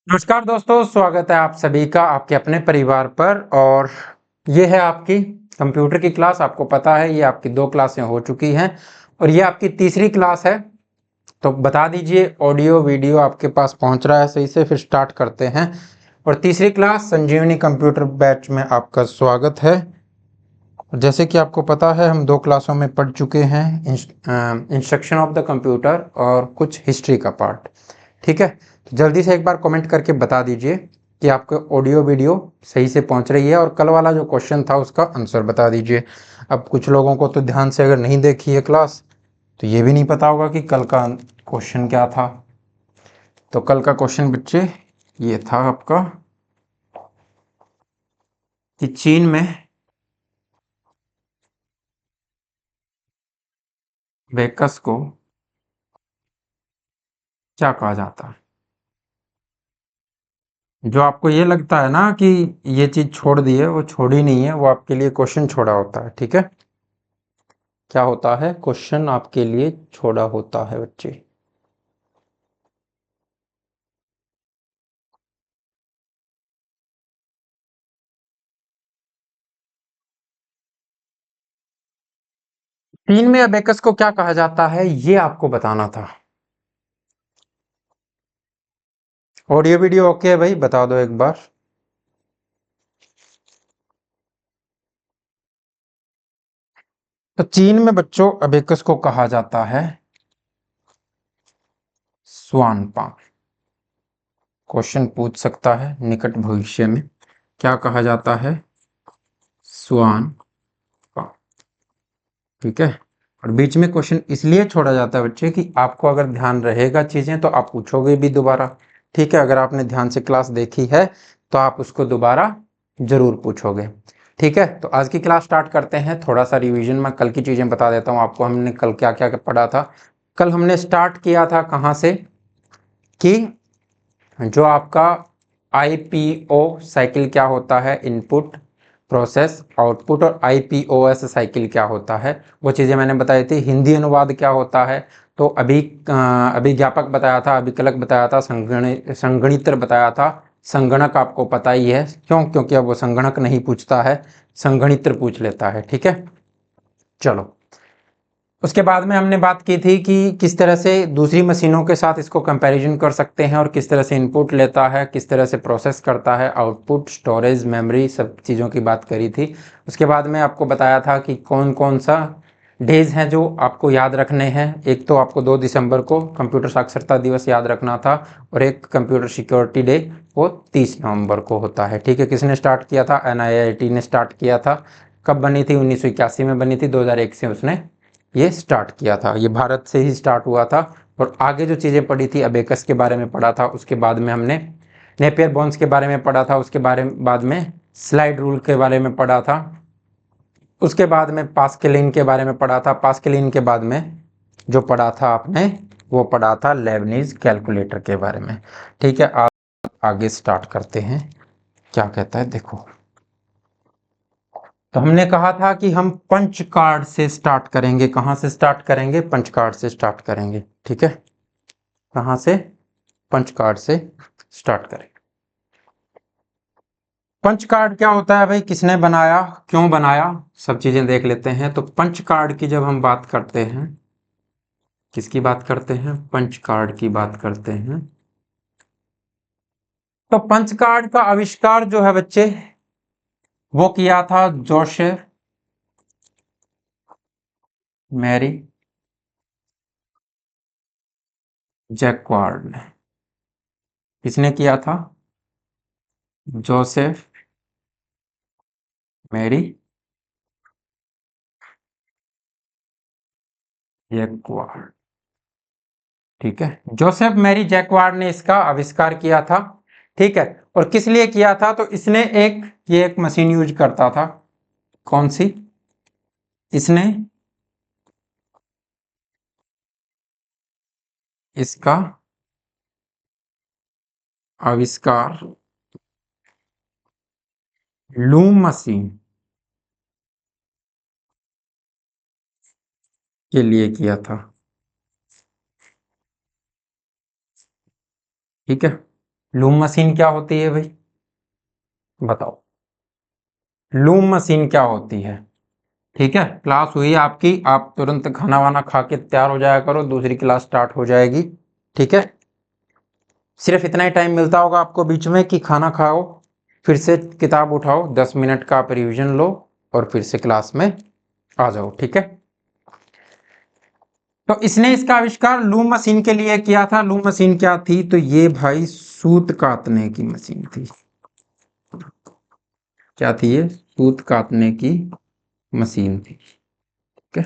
नमस्कार दोस्तों, स्वागत है आप सभी का आपके अपने परिवार पर। और ये है आपकी कंप्यूटर की क्लास। आपको पता है ये आपकी 2 क्लासें हो चुकी हैं और ये आपकी तीसरी क्लास है। तो बता दीजिए ऑडियो वीडियो आपके पास पहुंच रहा है सही से? फिर स्टार्ट करते हैं। और तीसरी क्लास संजीवनी कंप्यूटर बैच में आपका स्वागत है। जैसे कि आपको पता है हम 2 क्लासों में पढ़ चुके हैं, इंस्ट्रक्शन ऑफ द कंप्यूटर और कुछ हिस्ट्री का पार्ट। ठीक है, तो जल्दी से एक बार कमेंट करके बता दीजिए कि आपको ऑडियो वीडियो सही से पहुंच रही है और कल वाला जो क्वेश्चन था उसका आंसर बता दीजिए। अब कुछ लोगों को तो ध्यान से अगर नहीं देखी है क्लास तो ये भी नहीं पता होगा कि कल का क्वेश्चन क्या था। तो कल का क्वेश्चन बच्चे ये था आपका कि चीन में बेकस को क्या कहा जाता है। जो आपको ये लगता है ना कि ये चीज छोड़ दी है, वो छोड़ी नहीं है, वो आपके लिए क्वेश्चन छोड़ा होता है। ठीक है, क्या होता है? क्वेश्चन आपके लिए छोड़ा होता है बच्चे। चीन में अबेकस को क्या कहा जाता है ये आपको बताना था। ऑडियो वीडियो ओके है भाई? बता दो एक बार। तो चीन में बच्चों अबेकस को कहा जाता है स्वानपा। क्वेश्चन पूछ सकता है निकट भविष्य में, क्या कहा जाता है? स्वानपा। ठीक है, और बीच में क्वेश्चन इसलिए छोड़ा जाता है बच्चे कि आपको अगर ध्यान रहेगा चीजें तो आप पूछोगे भी दोबारा। ठीक है, अगर आपने ध्यान से क्लास देखी है तो आप उसको दोबारा जरूर पूछोगे। ठीक है, तो आज की क्लास स्टार्ट करते हैं। थोड़ा सा रिवीजन में कल की चीजें बता देता हूँ आपको। हमने कल क्या क्या पढ़ा था? कल हमने स्टार्ट किया था कहाँ से कि जो आपका आईपीओ साइकिल क्या होता है, इनपुट प्रोसेस आउटपुट, और आईपीओएस साइकिल क्या होता है, वो चीज़ें मैंने बताई थी। हिंदी अनुवाद क्या होता है, तो अभिज्ञापक बताया था, अभिकलक बताया था, संगणित्र बताया था। संगणक आपको पता ही है, क्यों? क्योंकि अब वो संगणक नहीं पूछता है, संगणित्र पूछ लेता है। ठीक है, चलो। उसके बाद में हमने बात की थी कि किस तरह से दूसरी मशीनों के साथ इसको कंपैरिजन कर सकते हैं और किस तरह से इनपुट लेता है, किस तरह से प्रोसेस करता है, आउटपुट, स्टोरेज, मेमोरी, सब चीज़ों की बात करी थी। उसके बाद में आपको बताया था कि कौन कौन सा डेज हैं जो आपको याद रखने हैं। एक तो आपको 2 दिसंबर को कंप्यूटर साक्षरता दिवस याद रखना था और एक कंप्यूटर सिक्योरिटी डे वो 30 नवंबर को होता है। ठीक है, किसने स्टार्ट किया था? NIIT ने स्टार्ट किया था। कब बनी थी? 1981 में बनी थी, 2001 से उसने ये स्टार्ट किया था। ये भारत से ही स्टार्ट हुआ था। और आगे जो चीज़ें पढ़ी थी, अबेकस के बारे में पढ़ा था, उसके बाद में हमने नेपियर बॉन्स के बारे में पढ़ा था, उसके बारे में बाद में स्लाइड रूल के बारे में पढ़ा था, उसके बाद में पास्केलिन के बारे में पढ़ा था, पास्केलिन के बाद में जो पढ़ा था आपने वो पढ़ा था लेबनीज कैलकुलेटर के बारे में। ठीक है, आप आगे स्टार्ट करते हैं। क्या कहता है देखो। तो हमने कहा था कि हम पंच कार्ड से स्टार्ट करेंगे। कहाँ से स्टार्ट करेंगे? पंच कार्ड से स्टार्ट करेंगे। ठीक है, कहाँ से? पंच कार्ड से स्टार्ट करेंगे। पंच कार्ड क्या होता है भाई? किसने बनाया, क्यों बनाया, सब चीजें देख लेते हैं। तो पंच कार्ड की जब हम बात करते हैं, किसकी बात करते हैं? पंच कार्ड की बात करते हैं। तो पंच कार्ड का आविष्कार जो है बच्चे वो किया था जोसेफ मैरी जैक्वार्ड ने। किसने किया था? Joseph Marie Jacquard. ठीक है, जोसेफ मैरी जैक्वार्ड ने इसका आविष्कार किया था। ठीक है। और किस लिए किया था, तो इसने ये एक मशीन यूज करता था। कौन सी? इसने इसका आविष्कार लूम मशीन के लिए किया था। ठीक है। लूम मशीन क्या होती है भाई, बताओ। लूम मशीन क्या होती है? ठीक है, क्लास हुई आपकी, आप तुरंत खाना वाना खा के तैयार हो जाया करो, दूसरी क्लास स्टार्ट हो जाएगी। ठीक है, सिर्फ इतना ही टाइम मिलता होगा आपको बीच में कि खाना खाओ, फिर से किताब उठाओ, 10 मिनट का आप रिविजन लो और फिर से क्लास में आ जाओ। ठीक है, तो इसने इसका आविष्कार लूम मशीन के लिए किया था। लूम मशीन क्या थी, तो ये भाई सूत काटने की मशीन थी। क्या थी ये? सूत काटने की मशीन थी। ठीक है,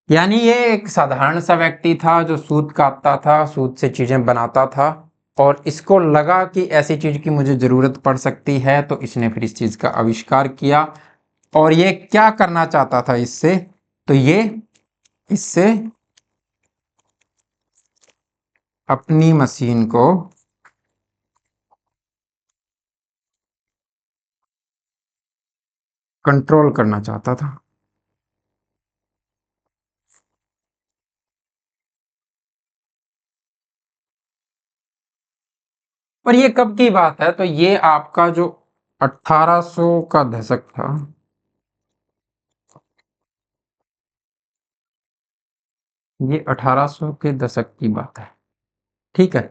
यानी ये एक साधारण सा व्यक्ति था जो सूत काटता था, सूत से चीजें बनाता था, और इसको लगा कि ऐसी चीज की मुझे जरूरत पड़ सकती है, तो इसने फिर इस चीज का आविष्कार किया। और ये क्या करना चाहता था इससे, तो ये इससे अपनी मशीन को कंट्रोल करना चाहता था। और ये कब की बात है, तो ये आपका जो 1800 का दशक था, ये 1800 के दशक की बात है। ठीक है,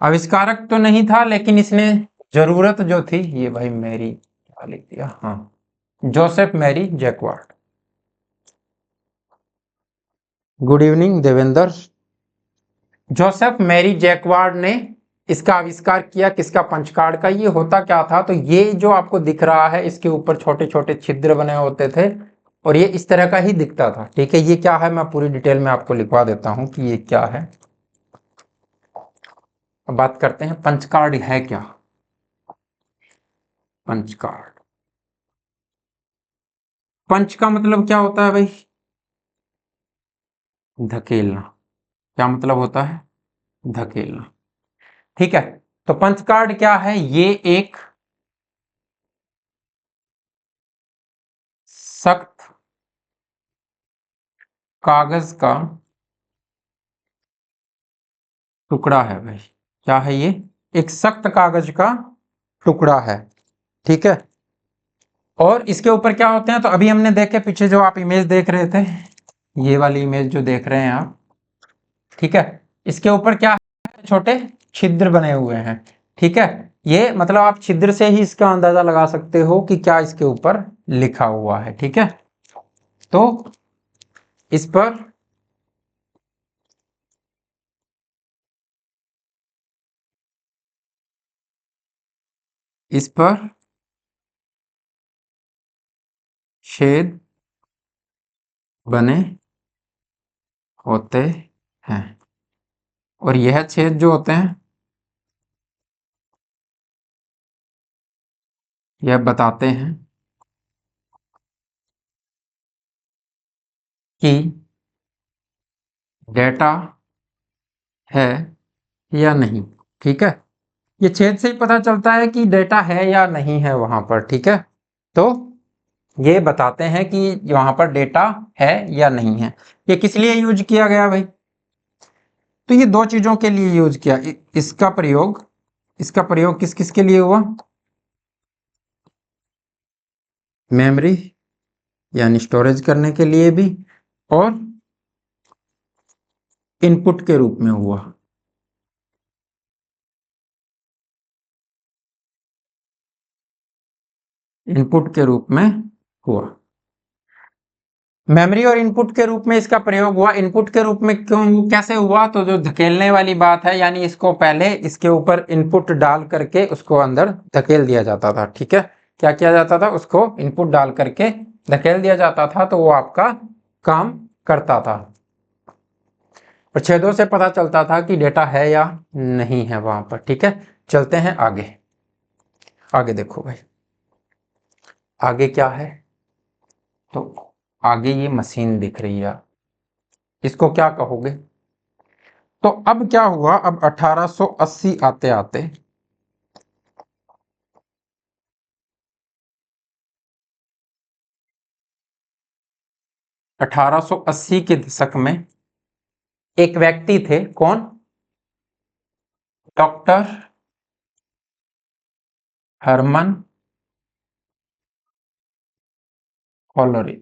आविष्कारक तो नहीं था, लेकिन इसने जरूरत जो थी, ये भाई मैरी क्या लिख दिया, हाँ, Joseph Marie Jacquard. Good evening Devendra. Joseph Marie Jacquard ने इसका आविष्कार किया, किसका? पंच कार्ड का। ये होता क्या था, तो ये जो आपको दिख रहा है, इसके ऊपर छोटे छोटे छिद्र बने होते थे, और ये इस तरह का ही दिखता था। ठीक है, ये क्या है, मैं पूरी डिटेल में आपको लिखवा देता हूं कि ये क्या है। अब बात करते हैं पंच कार्ड है क्या। पंच कार्ड, पंच का मतलब क्या होता है भाई? धकेलना। क्या मतलब होता है? धकेलना। ठीक है, तो पंच कार्ड क्या है? ये एक सख्त कागज का टुकड़ा है भाई। क्या है ये? एक सख्त कागज का टुकड़ा है। ठीक है, और इसके ऊपर क्या होते हैं, तो अभी हमने देखे पीछे जो आप इमेज देख रहे थे, ये वाली इमेज जो देख रहे हैं आप, ठीक है, इसके ऊपर क्या है? छोटे छिद्र बने हुए हैं। ठीक है, ये मतलब आप छिद्र से ही इसका अंदाजा लगा सकते हो कि क्या इसके ऊपर लिखा हुआ है। ठीक है, तो इस पर इस पर छेद बने होते हैं, और यह छेद जो होते हैं, यह बताते हैं कि डेटा है या नहीं। ठीक है, ये छेद से ही पता चलता है कि डेटा है या नहीं है वहां पर। ठीक है, तो ये बताते हैं कि वहां पर डेटा है या नहीं है। ये किस लिए यूज किया गया भाई, तो ये दो चीजों के लिए यूज किया। इसका प्रयोग किस किस के लिए हुआ? मेमोरी यानी स्टोरेज करने के लिए भी, और इनपुट के रूप में हुआ। इनपुट के रूप में हुआ। मेमोरी और इनपुट के रूप में इसका प्रयोग हुआ। इनपुट के रूप में क्यों, कैसे हुआ, तो जो धकेलने वाली बात है, यानी इसको पहले इसके ऊपर इनपुट डाल करके उसको अंदर धकेल दिया जाता था। ठीक है, क्या किया जाता था, उसको इनपुट डाल करके धकेल दिया जाता था, तो वो आपका काम करता था। और छेदों से पता चलता था कि डेटा है या नहीं है वहां पर। ठीक है, चलते हैं आगे। आगे देखो भाई, आगे क्या है, तो आगे ये मशीन दिख रही है, इसको क्या कहोगे? तो अब क्या हुआ, अब 1880 आते आते 1880 के दशक में एक व्यक्ति थे, कौन? Doctor Herman Hollerith.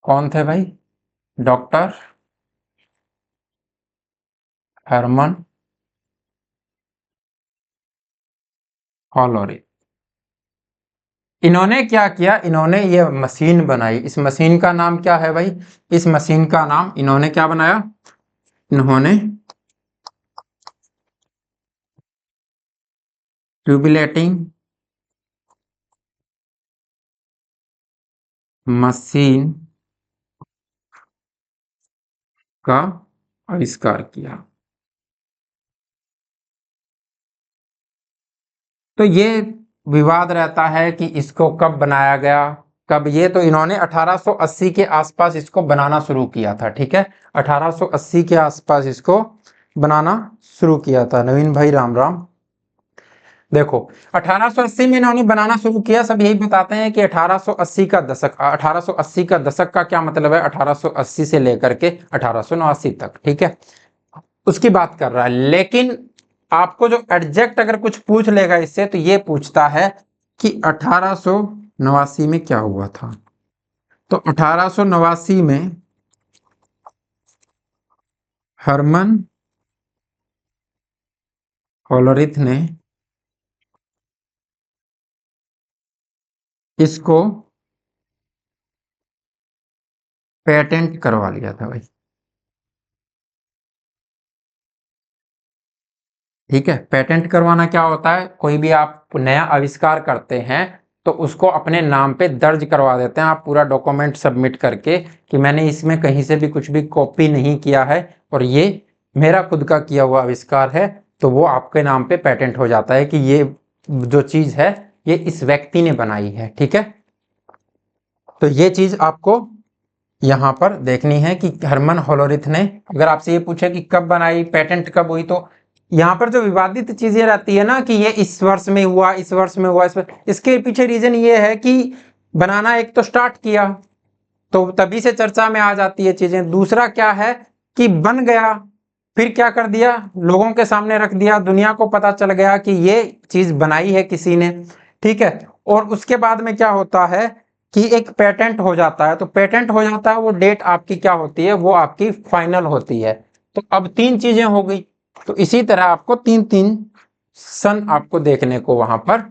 कौन थे भाई? Doctor Herman Hollerith. इन्होंने क्या किया, इन्होंने ये मशीन बनाई। इस मशीन का नाम क्या है भाई? इस मशीन का नाम इन्होंने क्या बनाया? इन्होंने ट्यूबुलेटिंग मशीन का आविष्कार किया। तो ये विवाद रहता है कि इसको कब बनाया गया, कब, ये तो इन्होंने 1880 के आसपास इसको बनाना शुरू किया था। ठीक है, 1880 के आसपास इसको बनाना शुरू किया था। नवीन भाई राम राम। देखो 1880 में इन्होंने बनाना शुरू किया। सब यही बताते हैं कि 1880 का दशक, 1880 का दशक का क्या मतलब है? 1880 से लेकर के 1889 तक। ठीक है, उसकी बात कर रहा है। लेकिन आपको जो एग्जैक्ट अगर कुछ पूछ लेगा इससे, तो ये पूछता है कि 1889 में क्या हुआ था। तो 1889 में हरमन होलरिथ ने इसको पेटेंट करवा लिया था भाई। ठीक है, पेटेंट करवाना क्या होता है? कोई भी आप नया आविष्कार करते हैं तो उसको अपने नाम पे दर्ज करवा देते हैं आप, पूरा डॉक्यूमेंट सबमिट करके कि मैंने इसमें कहीं से भी कुछ भी कॉपी नहीं किया है और ये मेरा खुद का किया हुआ आविष्कार है। तो वो आपके नाम पे पेटेंट हो जाता है कि ये जो चीज है ये इस व्यक्ति ने बनाई है। ठीक है, तो ये चीज आपको यहां पर देखनी है कि हरमन होलोरिथ ने, अगर आपसे ये पूछे कि कब बनाई, पेटेंट कब हुई, तो यहाँ पर जो विवादित चीजें रहती है ना कि ये इस वर्ष में हुआ, इस वर्ष में हुआ, इसके पीछे रीजन ये है कि बनाना एक तो स्टार्ट किया तो तभी से चर्चा में आ जाती है चीजें। दूसरा क्या है कि बन गया, फिर क्या कर दिया, लोगों के सामने रख दिया, दुनिया को पता चल गया कि ये चीज बनाई है किसी ने। ठीक है, और उसके बाद में क्या होता है कि एक पेटेंट हो जाता है। तो पेटेंट हो जाता है, वो डेट आपकी क्या होती है, वो आपकी फाइनल होती है। तो अब तीन चीजें हो गई। तो इसी तरह आपको तीन तीन सन आपको देखने को वहां पर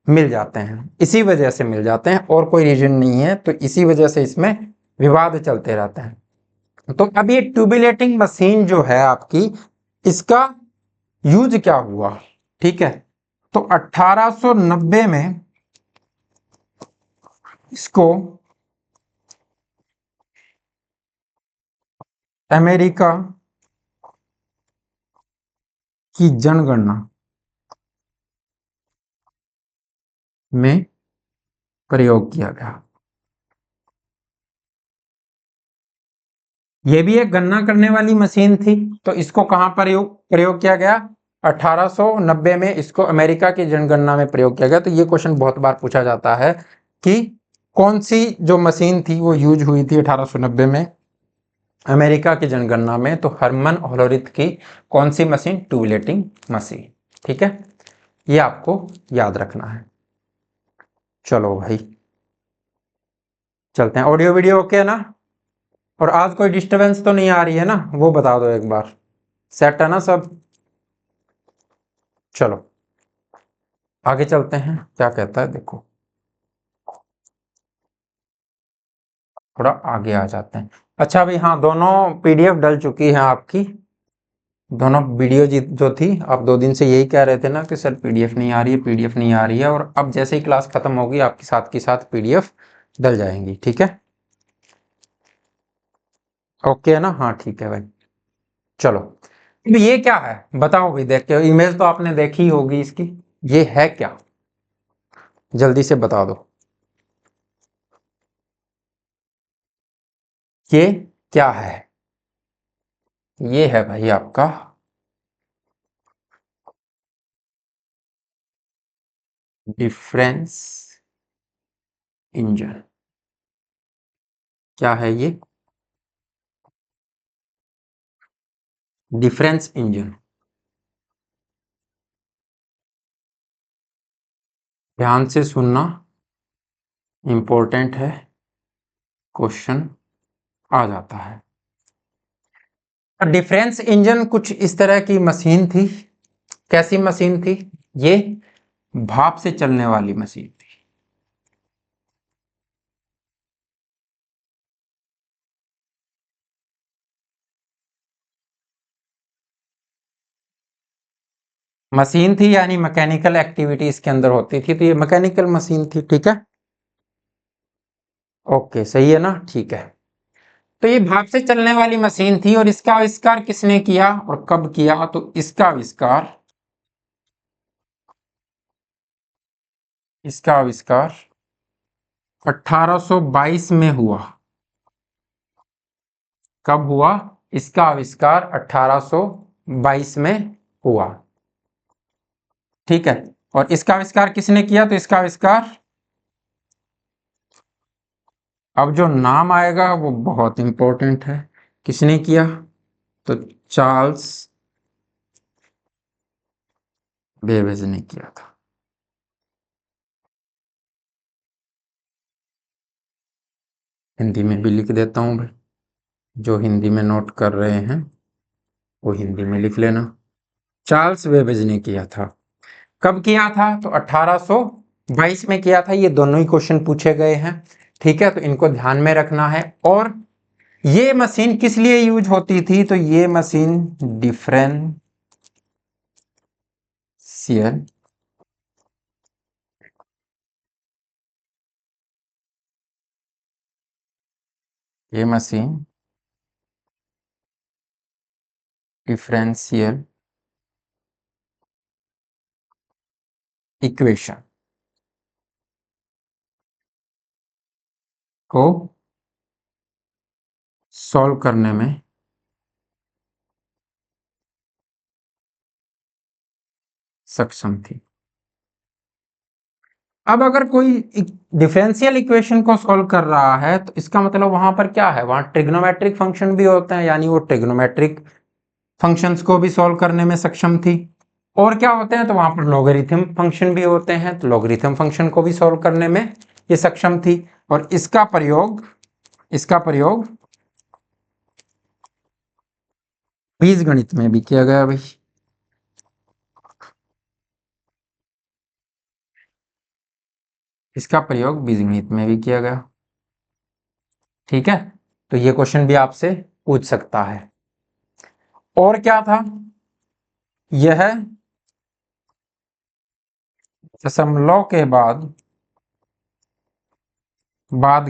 मिल जाते हैं, इसी वजह से मिल जाते हैं, और कोई रीजन नहीं है। तो इसी वजह से इसमें विवाद चलते रहते हैं। तो अब ये ट्यूबुलेटिंग मशीन जो है आपकी, इसका यूज क्या हुआ? ठीक है, तो 1890 में इसको अमेरिका की जनगणना में प्रयोग किया गया। यह भी एक गणना करने वाली मशीन थी। तो इसको कहां प्रयोग किया गया? 1890 में इसको अमेरिका की जनगणना में प्रयोग किया गया। तो ये क्वेश्चन बहुत बार पूछा जाता है कि कौन सी जो मशीन थी वो यूज हुई थी 1890 में अमेरिका की जनगणना में। तो हरमन होलोरिथ की कौन सी मशीन? ट्यूबुलेटिंग मशीन। ठीक है, ये आपको याद रखना है। चलो भाई चलते हैं। ऑडियो वीडियो ओके है ना? और आज कोई डिस्टरबेंस तो नहीं आ रही है ना? वो बता दो एक बार, सेट है ना सब? चलो आगे चलते हैं, क्या कहता है देखो, थोड़ा आगे आ जाते हैं। अच्छा भाई, हाँ, दोनों पीडीएफ डल चुकी है आपकी, दोनों वीडियो जो थी। आप 2 दिन से यही कह रहे थे ना कि सर पीडीएफ नहीं आ रही है, पीडीएफ नहीं आ रही है, और अब जैसे ही क्लास खत्म होगी आपके साथ की साथ पीडीएफ डल जाएंगी। ठीक है, ओके है ना? हाँ ठीक है भाई। चलो, अब ये क्या है बताओ भाई, देख के इमेज तो आपने देखी होगी इसकी, ये है क्या, जल्दी से बता दो, ये क्या है? ये है भाई आपका डिफरेंस इंजन। क्या है ये? Difference engine. ध्यान से सुनना, इंपॉर्टेंट है, क्वेश्चन आ जाता है। डिफरेंस इंजन कुछ इस तरह की मशीन थी। कैसी मशीन थी ये? भाप से चलने वाली मशीन थी। मशीन थी यानी मैकेनिकल एक्टिविटी इसके अंदर होती थी, तो ये मैकेनिकल मशीन थी, ठीक है। ओके, सही है ना, ठीक है। तो ये भाप से चलने वाली मशीन थी, और इसका आविष्कार किसने किया और कब किया? तो इसका आविष्कार 1822 में हुआ। कब हुआ? इसका आविष्कार 1822 में हुआ, ठीक है। और इसका आविष्कार किसने किया? तो इसका आविष्कार, अब जो नाम आएगा वो बहुत इंपॉर्टेंट है। किसने किया? तो चार्ल्स बेबेज ने किया था। हिंदी में भी लिख देता हूं भाई, जो हिंदी में नोट कर रहे हैं वो हिंदी में लिख लेना। चार्ल्स बेबेज ने किया था। कब किया था? तो 1822 में किया था। ये दोनों ही क्वेश्चन पूछे गए हैं, ठीक है, तो इनको ध्यान में रखना है। और ये मशीन किस लिए यूज होती थी? तो ये मशीन डिफरेंशियल ये मशीन डिफरेंशियल इक्वेशन को सॉल्व करने में सक्षम थी। अब अगर कोई डिफरेंशियल इक्वेशन को सॉल्व कर रहा है तो इसका मतलब वहां पर क्या है? वहां ट्रिग्नोमेट्रिक फंक्शन भी होते हैं, यानी वो ट्रिग्नोमेट्रिक फंक्शंस को भी सॉल्व करने में सक्षम थी। और क्या होते हैं? तो वहां पर लॉगरिथम फंक्शन भी होते हैं, तो लॉगरिथम फंक्शन को भी सॉल्व करने में ये सक्षम थी। और इसका प्रयोग बीजगणित में भी किया गया भाई। इसका प्रयोग बीजगणित में भी किया गया, ठीक है। तो ये क्वेश्चन भी आपसे पूछ सकता है। और क्या था? यह दशमलव के बाद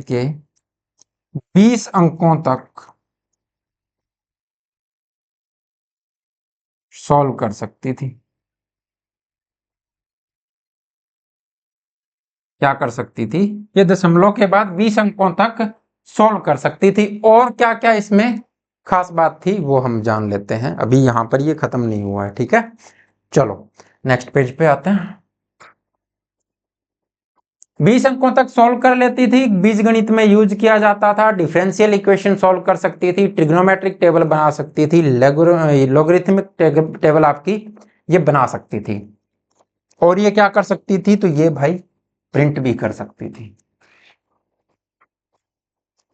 के 20 अंकों तक सॉल्व कर सकती थी। क्या कर सकती थी? ये दशमलव के बाद 20 अंकों तक सॉल्व कर सकती थी। और क्या क्या इसमें खास बात थी वो हम जान लेते हैं, अभी यहां पर ये खत्म नहीं हुआ है, ठीक है। चलो नेक्स्ट पेज पे आते हैं। 20 अंकों तक सॉल्व कर लेती थी, बीजगणित में यूज किया जाता था, डिफरेंशियल इक्वेशन सॉल्व कर सकती थी, ट्रिग्नोमेट्रिक टेबल बना सकती थी, लॉगरिथमिक टेबल आपकी ये बना सकती थी। और ये क्या कर सकती थी? तो ये भाई प्रिंट भी कर सकती थी।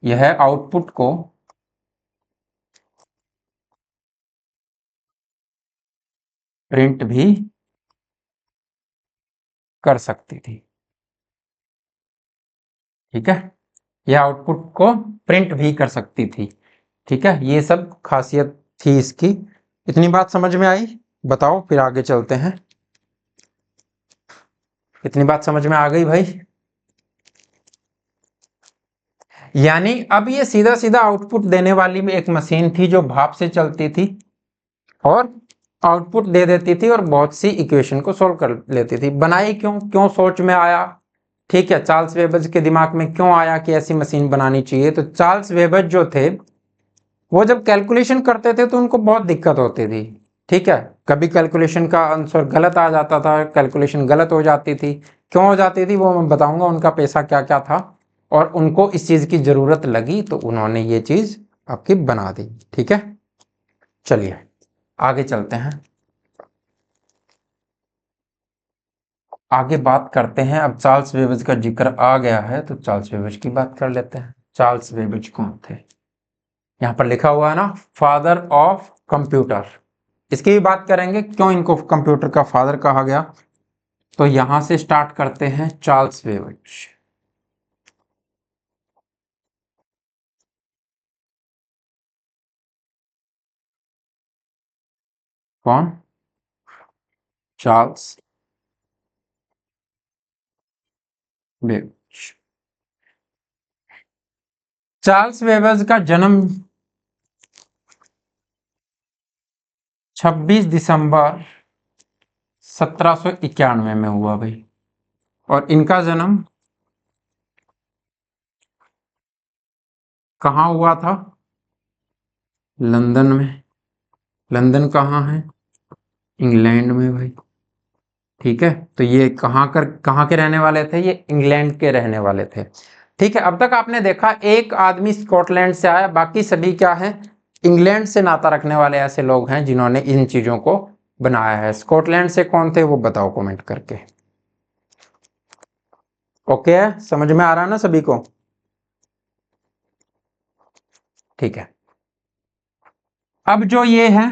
यह आउटपुट को प्रिंट भी कर सकती थी, ठीक है। यह आउटपुट को प्रिंट भी कर सकती थी, ठीक है। ये सब खासियत थी इसकी। इतनी बात समझ में आई? बताओ फिर आगे चलते हैं। इतनी बात समझ में आ गई भाई? यानी अब ये सीधा सीधा आउटपुट देने वाली भी एक मशीन थी जो भाप से चलती थी, और आउटपुट दे देती थी और बहुत सी इक्वेशन को सॉल्व कर लेती थी। बनाई क्यों, क्यों सोच में आया, ठीक है, चार्ल्स वेबेज के दिमाग में क्यों आया कि ऐसी मशीन बनानी चाहिए? तो चार्ल्स वेबेज जो थे वो जब कैलकुलेशन करते थे तो उनको बहुत दिक्कत होती थी, ठीक है, कभी कैलकुलेशन का आंसर गलत आ जाता था, कैलकुलेशन गलत हो जाती थी। क्यों हो जाती थी वो मैं बताऊंगा, उनका पैसा क्या क्या था और उनको इस चीज की जरूरत लगी तो उन्होंने ये चीज आपकी बना दी, ठीक है। चलिए आगे चलते हैं, आगे बात करते हैं। अब चार्ल्स बेबेज का जिक्र आ गया है तो चार्ल्स बेबेज की बात कर लेते हैं। चार्ल्स बेबेज कौन थे? यहां पर लिखा हुआ है ना, फादर ऑफ कंप्यूटर। इसकी भी बात करेंगे क्यों इनको कंप्यूटर का फादर कहा गया। तो यहां से स्टार्ट करते हैं, चार्ल्स बेबेज। कौन? Charles Babbage. चार्ल्स बेबेज का जन्म 26 दिसंबर 1791 में हुआ भाई, और इनका जन्म कहाँ हुआ था? लंदन में। लंदन कहाँ है? इंग्लैंड में भाई, ठीक है। तो ये कहाँ के रहने वाले थे? ये इंग्लैंड के रहने वाले थे, ठीक है। अब तक आपने देखा एक आदमी स्कॉटलैंड से आया, बाकी सभी क्या है, इंग्लैंड से नाता रखने वाले ऐसे लोग हैं जिन्होंने इन चीजों को बनाया है। स्कॉटलैंड से कौन थे वो बताओ कमेंट करके। ओके, समझ में आ रहा है ना सभी को? ठीक है। अब जो ये है,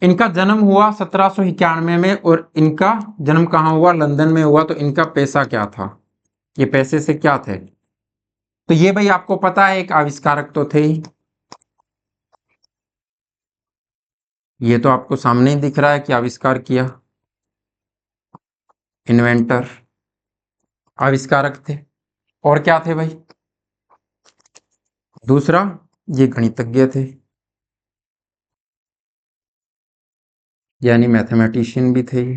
इनका जन्म हुआ 1791 में और इनका जन्म कहाँ हुआ? लंदन में हुआ। तो इनका पैसा क्या था? ये पैसे से क्या थे? तो ये भाई आपको पता है एक आविष्कारक तो थे ही, ये तो आपको सामने ही दिख रहा है कि आविष्कार किया, इन्वेंटर, आविष्कारक थे। और क्या थे भाई? दूसरा, ये गणितज्ञ थे, यानी मैथमेटिशियन भी थे ये।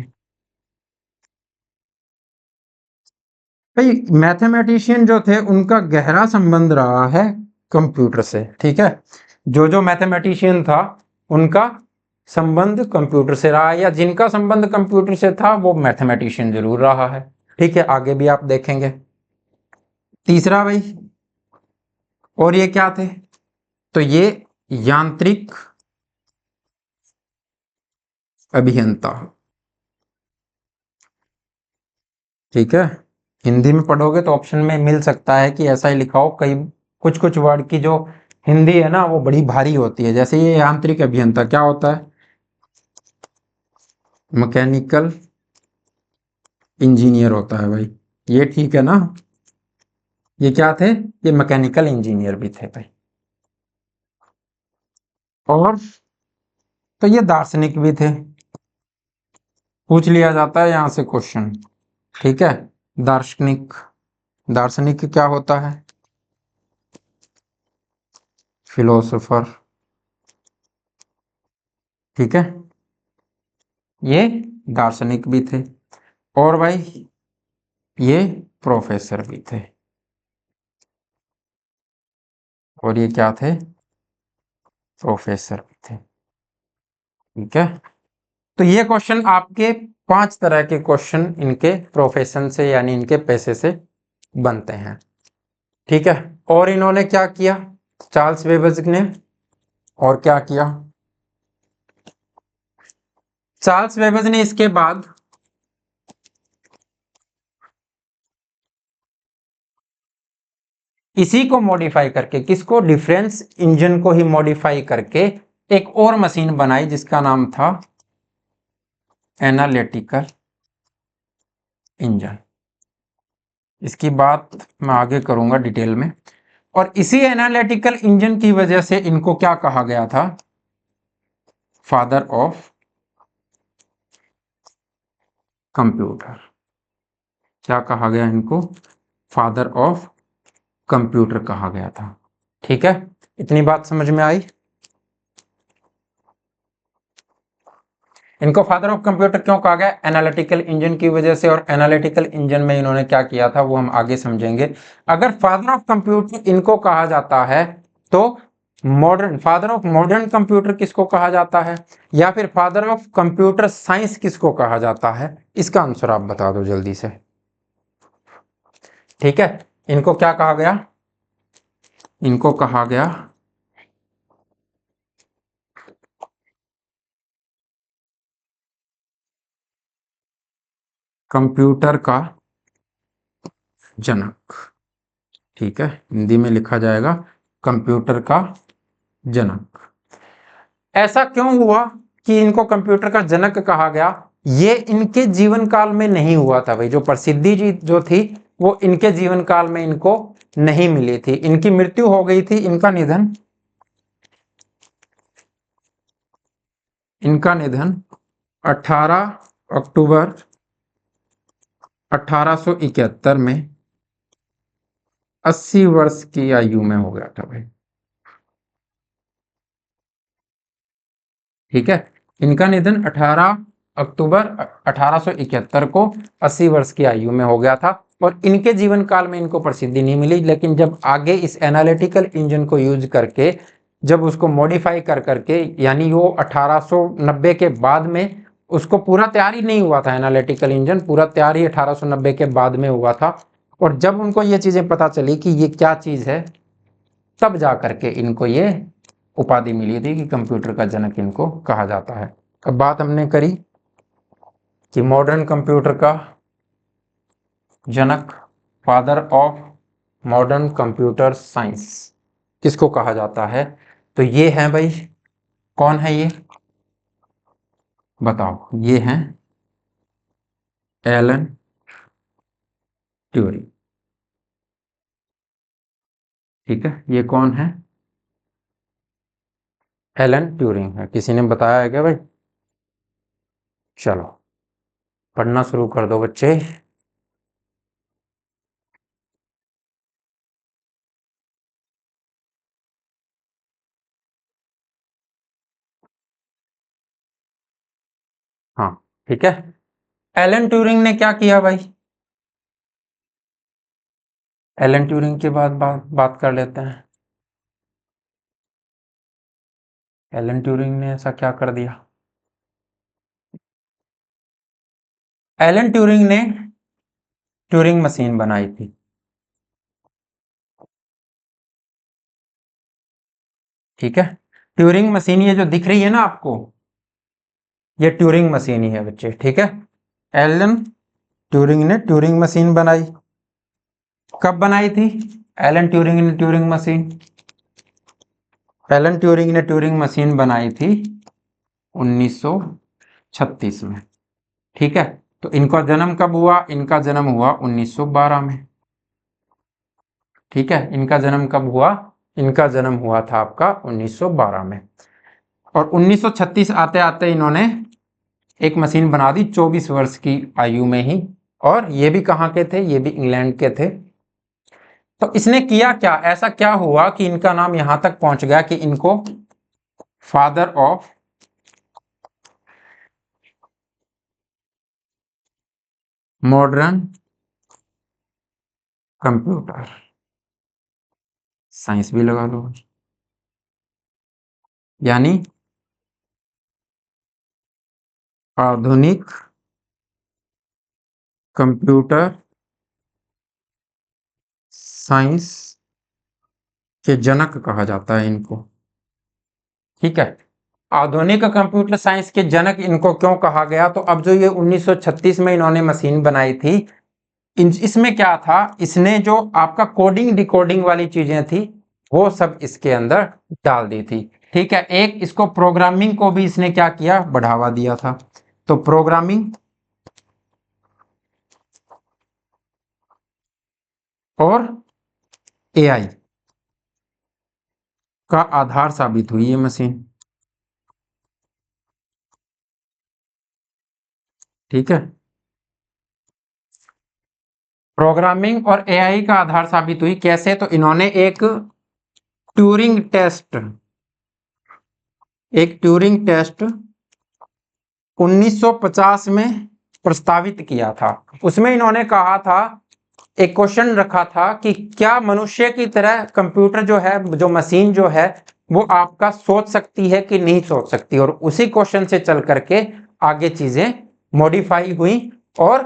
भाई मैथमेटिशियन जो थे उनका गहरा संबंध रहा है कंप्यूटर से, ठीक है। जो जो मैथमेटिशियन था उनका संबंध कंप्यूटर से रहा है, या जिनका संबंध कंप्यूटर से था वो मैथमेटिशियन जरूर रहा है, ठीक है, आगे भी आप देखेंगे। तीसरा भाई, और ये क्या थे? तो ये यांत्रिक अभियंता, ठीक है। हिंदी में पढ़ोगे तो ऑप्शन में मिल सकता है कि ऐसा ही लिखा हो, कई कुछ कुछ वर्ड की जो हिंदी है ना वो बड़ी भारी होती है। जैसे ये यांत्रिक अभियंता क्या होता है? मैकेनिकल इंजीनियर होता है भाई, ये ठीक है ना। ये क्या थे? ये मैकेनिकल इंजीनियर भी थे भाई। और तो ये दार्शनिक भी थे, पूछ लिया जाता है यहां से क्वेश्चन, ठीक है। दार्शनिक, दार्शनिक क्या होता है? फिलोसोफर, ठीक है, ये दार्शनिक भी थे। और भाई ये प्रोफेसर भी थे, और ये क्या थे? प्रोफेसर भी थे, ठीक है। तो ये क्वेश्चन आपके 5 तरह के क्वेश्चन इनके प्रोफेशन से यानी इनके पैसे से बनते हैं, ठीक है। और इन्होंने क्या किया चार्ल्स बेबेज ने? और क्या किया चार्ल्स बेबेज ने इसके बाद? इसी को मॉडिफाई करके, किसको? डिफरेंस इंजन को ही मॉडिफाई करके एक और मशीन बनाई जिसका नाम था एनालिटिकल इंजन। इसकी बात मैं आगे करूंगा डिटेल में। और इसी एनालिटिकल इंजन की वजह से इनको क्या कहा गया था? Father of computer. क्या कहा गया इनको? फादर ऑफ कंप्यूटर कहा गया था, ठीक है। इतनी बात समझ में आई? इनको फादर ऑफ कंप्यूटर क्यों कहा गया? एनालिटिकल इंजन की वजह से, और एनालिटिकल इंजन में इन्होंने क्या किया था वो हम आगे समझेंगे। अगर फादर ऑफ कंप्यूटर इनको कहा जाता है तो फादर ऑफ मॉडर्न कंप्यूटर किसको कहा जाता है, या फिर फादर ऑफ कंप्यूटर साइंस किसको कहा जाता है? इसका आंसर आप बता दो जल्दी से। ठीक है, इनको क्या कहा गया? इनको कहा गया कंप्यूटर का जनक। ठीक है, हिंदी में लिखा जाएगा कंप्यूटर का जनक। ऐसा क्यों हुआ कि इनको कंप्यूटर का जनक कहा गया? ये इनके जीवन काल में नहीं हुआ था भाई, जो प्रसिद्धि जी जो थी वो इनके जीवन काल में इनको नहीं मिली थी, इनकी मृत्यु हो गई थी। इनका निधन 18 अक्टूबर 1871 में 80 वर्ष की आयु में हो गया था भाई। ठीक है, इनका निधन 18 अक्टूबर 1871 को 80 वर्ष की आयु में हो गया था, और इनके जीवन काल में इनको प्रसिद्धि नहीं मिली। लेकिन जब आगे इस एनालिटिकल इंजन को यूज करके, जब उसको मॉडिफाई कर करके, यानी वो 1890 के बाद में, उसको पूरा तैयार ही नहीं हुआ था, एनालिटिकल इंजन पूरा तैयार ही 1890 के बाद में हुआ था। और जब उनको ये चीजें पता चली कि ये क्या चीज है, तब जा करके इनको ये उपाधि मिली थी कि कंप्यूटर का जनक इनको कहा जाता है। अब बात हमने करी कि मॉडर्न कंप्यूटर का जनक, father of modern computer science किसको कहा जाता है? तो ये है भाई, कौन है ये बताओ? ये हैं एलन ट्यूरिंग। ठीक है, ये कौन है? एलन ट्यूरिंग है। किसी ने बताया है क्या भाई? चलो पढ़ना शुरू कर दो बच्चे। हाँ ठीक है, एलन ट्यूरिंग ने क्या किया भाई? एलन ट्यूरिंग के बाद बात कर लेते हैं। एलन ट्यूरिंग ने ऐसा क्या कर दिया? एलन ट्यूरिंग ने ट्यूरिंग मशीन बनाई थी। ठीक है, ट्यूरिंग मशीन ये जो दिख रही है ना आपको, ये ट्यूरिंग मशीन ही है बच्चे। ठीक है, एलन ट्यूरिंग ने ट्यूरिंग मशीन बनाई। कब बनाई थी एलन ट्यूरिंग ने ट्यूरिंग मशीन? एलन ट्यूरिंग ने ट्यूरिंग मशीन बनाई थी 1936 में। ठीक है, तो इनका जन्म कब हुआ? इनका जन्म हुआ 1912 में। ठीक है, इनका जन्म कब हुआ? इनका जन्म हुआ था आपका 1912 में। और 1936 आते आते इन्होंने एक मशीन बना दी 24 वर्ष की आयु में ही। और ये भी कहाँ के थे? ये भी इंग्लैंड के थे। तो इसने किया क्या, ऐसा क्या हुआ कि इनका नाम यहां तक पहुंच गया कि इनको father of modern computer science भी लगा लो, यानी आधुनिक कंप्यूटर साइंस के जनक कहा जाता है इनको। ठीक है, आधुनिक कंप्यूटर साइंस के जनक इनको क्यों कहा गया? तो अब जो ये 1936 में इन्होंने मशीन बनाई थी, इसमें क्या था, इसने जो आपका कोडिंग डिकोडिंग वाली चीजें थी वो सब इसके अंदर डाल दी थी। ठीक है, एक इसको प्रोग्रामिंग को भी इसने क्या किया? बढ़ावा दिया था। तो प्रोग्रामिंग और एआई का आधार साबित हुई ये मशीन। ठीक है, प्रोग्रामिंग और एआई का आधार साबित हुई कैसे? तो इन्होंने ट्यूरिंग टेस्ट एक ट्यूरिंग टेस्ट 1950 में प्रस्तावित किया था। उसमें इन्होंने कहा था, एक क्वेश्चन रखा था कि क्या मनुष्य की तरह कंप्यूटर जो है, जो मशीन जो है, वो आपका सोच सकती है कि नहीं सोच सकती। और उसी क्वेश्चन से चल करके आगे चीजें मॉडिफाई हुई और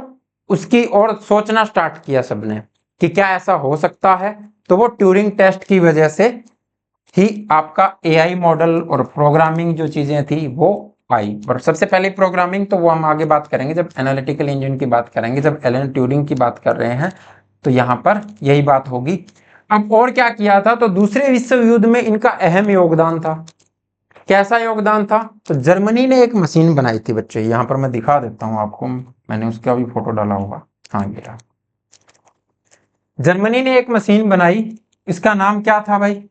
उसकी और सोचना स्टार्ट किया सबने कि क्या ऐसा हो सकता है। तो वो ट्यूरिंग टेस्ट की वजह से ही आपका एआई मॉडल और प्रोग्रामिंग जो चीजें थी वो आई। और सबसे पहले प्रोग्रामिंग तो वो हम आगे बात करेंगे जब एनालिटिकल इंजन की बात करेंगे, जब एलन ट्यूरिंग की बात कर रहे हैं तो यहां पर यही बात होगी। अब और क्या किया था, तो दूसरे विश्व युद्ध में इनका अहम योगदान था। कैसा योगदान था, तो जर्मनी ने एक मशीन बनाई थी बच्चे, यहां पर मैं दिखा देता हूं आपको, मैंने उसका भी फोटो डाला होगा। हाँ ये रहा। जर्मनी ने एक मशीन बनाई, इसका नाम क्या था भाई?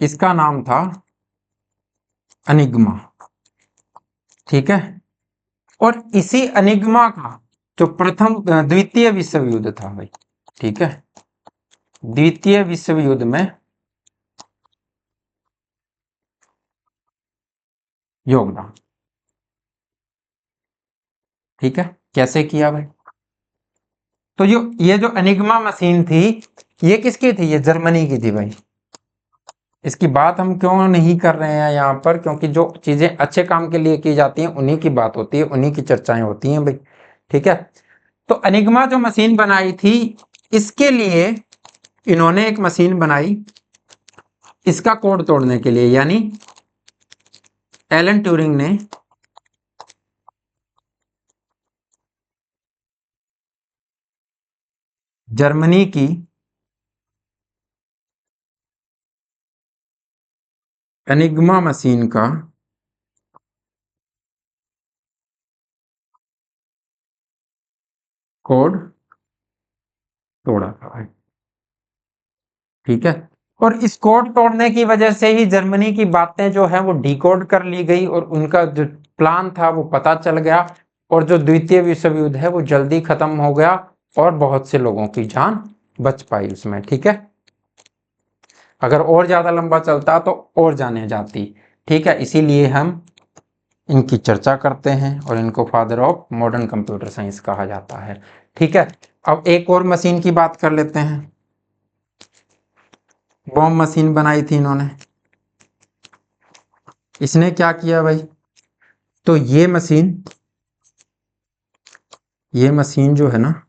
इसका नाम था अनिग्मा। ठीक है। और इसी अनिग्मा का जो प्रथम द्वितीय विश्व युद्ध था भाई, ठीक है, द्वितीय विश्व युद्ध में योगदान। ठीक है, कैसे किया भाई? तो जो ये जो अनिग्मा मशीन थी, ये किसकी थी? ये जर्मनी की थी भाई। इसकी बात हम क्यों नहीं कर रहे हैं यहाँ पर, क्योंकि जो चीजें अच्छे काम के लिए की जाती हैं उन्हीं की बात होती है, उन्हीं की चर्चाएं होती हैं भाई। ठीक है। तो अनिग्मा जो मशीन बनाई थी, इसके लिए इन्होंने एक मशीन बनाई इसका कोड तोड़ने के लिए, यानी एलन ट्यूरिंग ने जर्मनी की एनिग्मा मशीन का कोड तोड़ा था भाई। ठीक है। और इस कोड तोड़ने की वजह से ही जर्मनी की बातें जो है वो डिकोड कर ली गई और उनका जो प्लान था वो पता चल गया। और जो द्वितीय विश्व युद्ध है वो जल्दी खत्म हो गया और बहुत से लोगों की जान बच पाई उसमें। ठीक है। अगर और ज्यादा लंबा चलता तो और जाने जाती। ठीक है, इसीलिए हम इनकी चर्चा करते हैं और इनको father of modern computer science कहा जाता है। ठीक है। अब एक और मशीन की बात कर लेते हैं। बॉम्ब मशीन बनाई थी इन्होंने। इसने क्या किया भाई, तो ये मशीन जो है ना,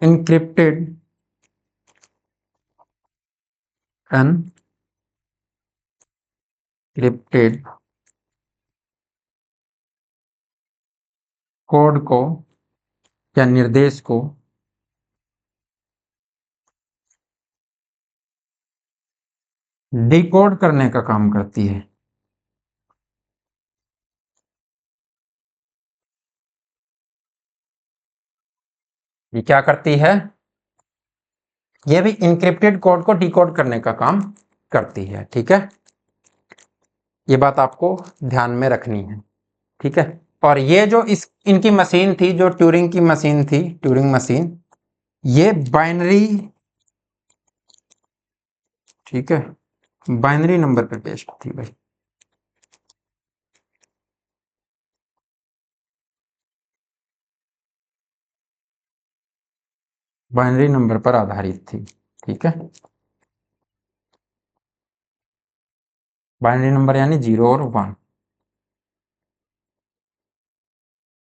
इनक्रिप्टेड एनक्रिप्टेड कोड को या निर्देश को डिकोड करने का काम करती है। ये क्या करती है? ये भी इनक्रिप्टेड कोड को डिकोड करने का काम करती है। ठीक है, ये बात आपको ध्यान में रखनी है। ठीक है। और ये जो इस इनकी मशीन थी, जो ट्यूरिंग की मशीन थी, ट्यूरिंग मशीन, ये बाइनरी, ठीक है, बाइनरी नंबर पे बेस्ड थी भाई। बाइनरी नंबर पर आधारित थी। ठीक है, बाइनरी नंबर यानी 0 और 1।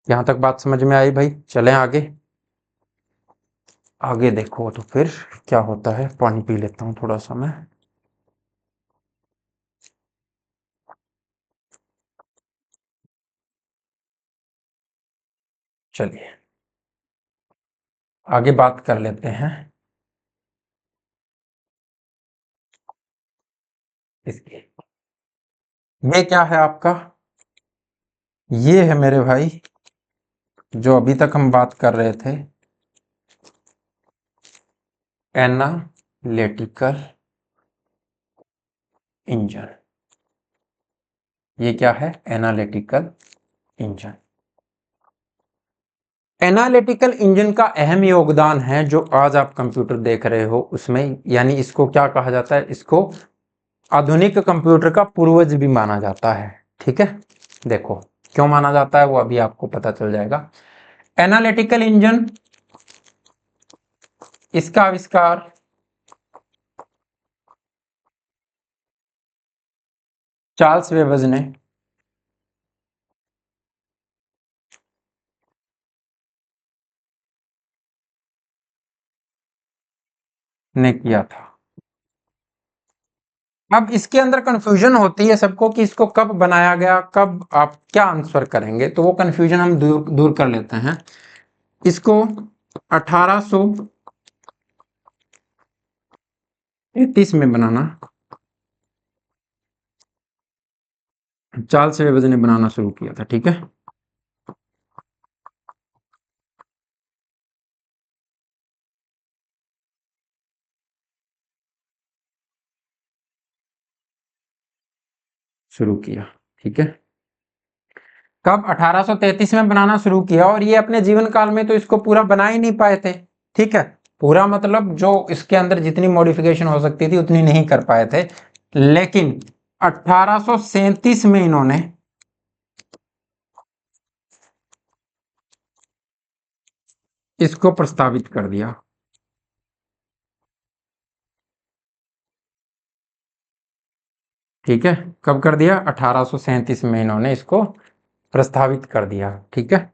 यहां तक बात समझ में आई भाई? चलें आगे। आगे देखो तो फिर क्या होता है। पानी पी लेता हूं थोड़ा सा मैं। चलिए आगे बात कर लेते हैं इसकी। ये क्या है आपका? ये है मेरे भाई, जो अभी तक हम बात कर रहे थे, एनालिटिकल इंजन। ये क्या है? Analytical engine. एनालिटिकल इंजन का अहम योगदान है जो आज आप कंप्यूटर देख रहे हो उसमें, यानी इसको क्या कहा जाता है, इसको आधुनिक कंप्यूटर का पूर्वज भी माना जाता है। ठीक है, देखो क्यों माना जाता है वो अभी आपको पता चल जाएगा। एनालिटिकल इंजन, इसका आविष्कार चार्ल्स वेबज ने किया था। अब इसके अंदर कंफ्यूजन होती है सबको कि इसको कब बनाया गया, कब आप क्या आंसर करेंगे, तो वो कंफ्यूजन हम दूर दूर कर लेते हैं। इसको 1833 में बनाना, चार्ल्स वेबज ने बनाना शुरू किया था। ठीक है, शुरू किया। ठीक है, कब? 1833 में बनाना शुरू किया, और ये अपने जीवन काल में तो इसको पूरा बना ही नहीं पाए थे। ठीक है, पूरा मतलब जो इसके अंदर जितनी मॉडिफिकेशन हो सकती थी उतनी नहीं कर पाए थे, लेकिन 1837 में इन्होंने इसको प्रस्तावित कर दिया। ठीक है, कब कर दिया? 1837 में इन्होंने इसको प्रस्तावित कर दिया। ठीक है,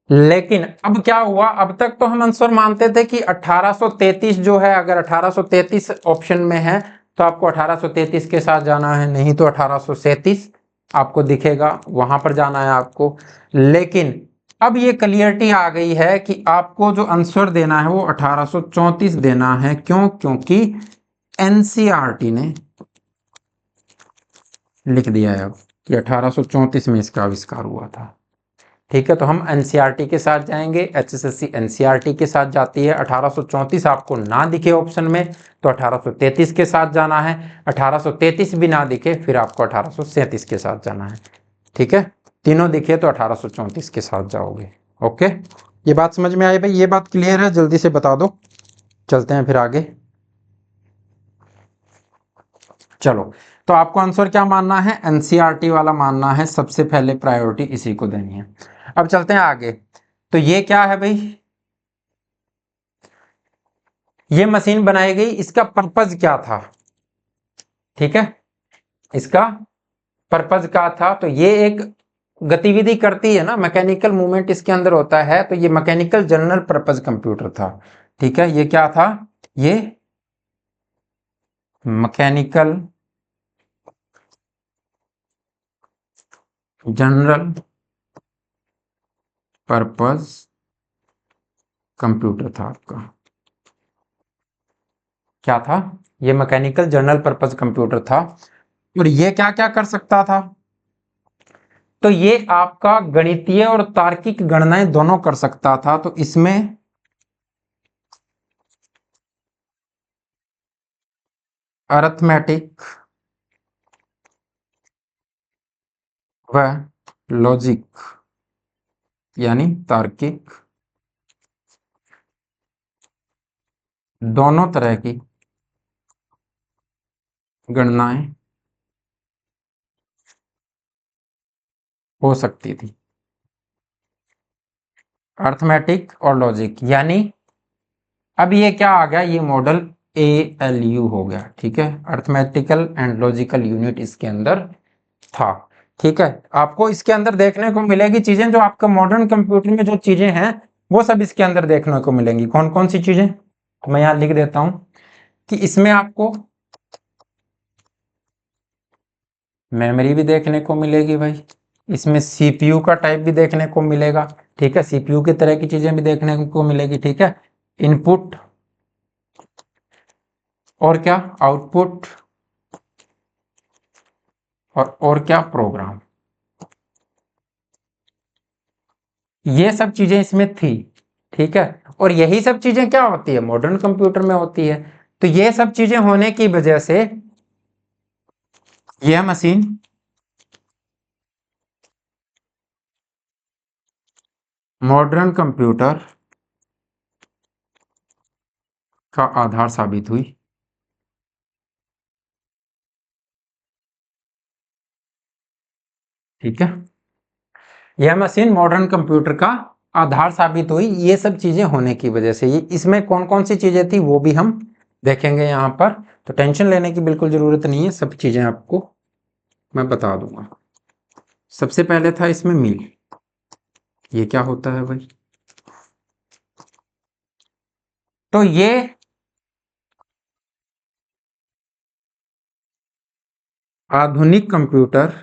लेकिन अब क्या हुआ, अब तक तो हम आंसर मानते थे कि 1833 जो है, अगर 1833 ऑप्शन में है तो आपको 1833 के साथ जाना है, नहीं तो 1837 आपको दिखेगा, वहां पर जाना है आपको। लेकिन अब ये क्लियरिटी आ गई है कि आपको जो आंसर देना है वो 1834 देना है। क्यों? क्योंकि एनसीईआरटी ने लिख दिया है अब कि 1834 में इसका आविष्कार हुआ था। ठीक है, तो हम एनसीईआरटी के साथ जाएंगे, एचएसएससी एनसीईआरटी के साथ जाती है। 1834 आपको ना दिखे ऑप्शन में तो 1833 के साथ जाना है, 1833 भी ना दिखे फिर आपको 1837 के साथ जाना है। ठीक है, तीनों दिखे तो 1834 के साथ जाओगे। ओके, ये बात समझ में आई भाई? ये बात क्लियर है? जल्दी से बता दो, चलते हैं फिर आगे। चलो, तो आपको आंसर क्या मानना है? एनसीईआरटी वाला मानना है, सबसे पहले प्रायोरिटी इसी को देनी है। अब चलते हैं आगे। तो ये क्या है भाई? ये मशीन बनाई गई, इसका पर्पज क्या था? ठीक है, इसका पर्पज क्या था? तो ये एक गतिविधि करती है ना, मैकेनिकल मूवमेंट इसके अंदर होता है, तो ये मैकेनिकल जनरल पर्पज कंप्यूटर था। ठीक है, ये क्या था? ये मैकेनिकल जनरल पर्पज कंप्यूटर था आपका। क्या था? ये मैकेनिकल जनरल पर्पज कंप्यूटर था। और ये क्या क्या कर सकता था? तो ये आपका गणितीय और तार्किक गणनाएं दोनों कर सकता था। तो इसमें अरिथमेटिक व लॉजिक यानी तार्किक दोनों तरह की गणनाएं हो सकती थी। अरिथमेटिक और लॉजिक यानी अब ये क्या आ गया? ये मॉडल ALU हो गया। ठीक है, अरिथमेटिकल एंड लॉजिकल यूनिट इसके अंदर था। ठीक है, आपको इसके अंदर देखने को मिलेगी चीजें जो आपका मॉडर्न कंप्यूटर में जो चीजें हैं वो सब इसके अंदर देखने को मिलेंगी। कौन कौन सी चीजें? तो मैं यहां लिख देता हूं कि इसमें आपको मेमोरी भी देखने को मिलेगी भाई, इसमें सीपीयू का टाइप भी देखने को मिलेगा। ठीक है, सीपीयू की तरह की चीजें भी देखने को मिलेगी। ठीक है, इनपुट और क्या? आउटपुट और क्या? प्रोग्राम। ये सब चीजें इसमें थी। ठीक है, और यही सब चीजें क्या होती है? मॉडर्न कंप्यूटर में होती है। तो ये सब चीजें होने की वजह से यह मशीन मॉडर्न कंप्यूटर का आधार साबित हुई। ठीक है, यह मशीन मॉडर्न कंप्यूटर का आधार साबित हुई, ये सब चीजें होने की वजह से। ये इसमें कौन कौन सी चीजें थी वो भी हम देखेंगे यहाँ पर, तो टेंशन लेने की बिल्कुल जरूरत नहीं है, सब चीजें आपको मैं बता दूंगा। सबसे पहले था इसमें मिल। ये क्या होता है भाई? तो ये आधुनिक कंप्यूटर,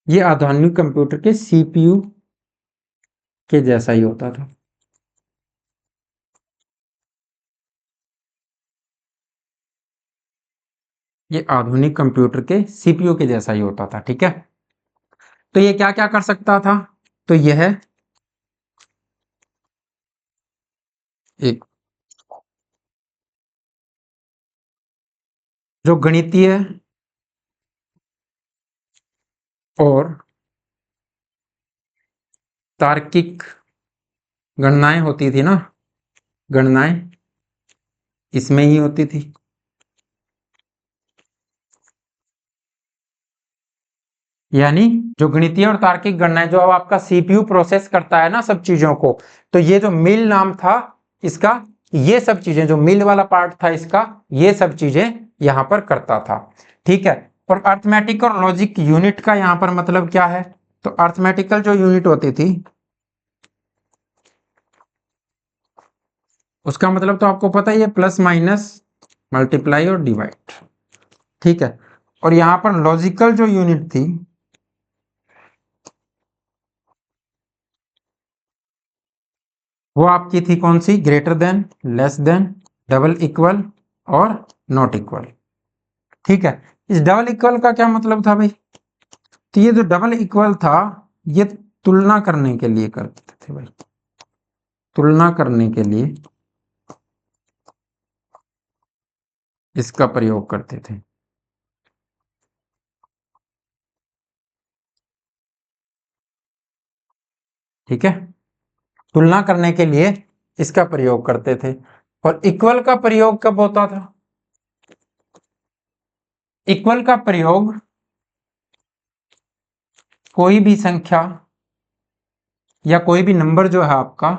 ये आधुनिक कंप्यूटर के सीपीयू के जैसा ही होता था। ये आधुनिक कंप्यूटर के सीपीयू के जैसा ही होता था। ठीक है, तो ये क्या क्या कर सकता था? तो यह एक जो गणितीय और तार्किक गणनाएं होती थी ना, गणनाएं इसमें ही होती थी। यानी जो गणितीय और तार्किक गणनाएं, जो अब आपका सीपीयू प्रोसेस करता है ना सब चीजों को, तो ये जो मिल नाम था इसका, ये सब चीजें, जो मिल वाला पार्ट था इसका, ये सब चीजें यहां पर करता था। ठीक है, और अर्थमेटिक और लॉजिक यूनिट का यहां पर मतलब क्या है? तो अर्थमेटिकल जो यूनिट होती थी, उसका मतलब तो आपको पता ही है, प्लस माइनस मल्टीप्लाई और डिवाइड। ठीक है, और यहां पर लॉजिकल जो यूनिट थी, वो आपकी थी कौन सी? Greater than, less than, double equal और नॉट इक्वल। ठीक है, इस डबल इक्वल का क्या मतलब था भाई? तो ये जो डबल इक्वल था, ये तुलना करने के लिए करते थे भाई, तुलना करने के लिए इसका प्रयोग करते थे। ठीक है, तुलना करने के लिए इसका प्रयोग करते थे। और इक्वल का प्रयोग कब होता था? इक्वल का प्रयोग कोई भी संख्या या कोई भी नंबर जो है आपका,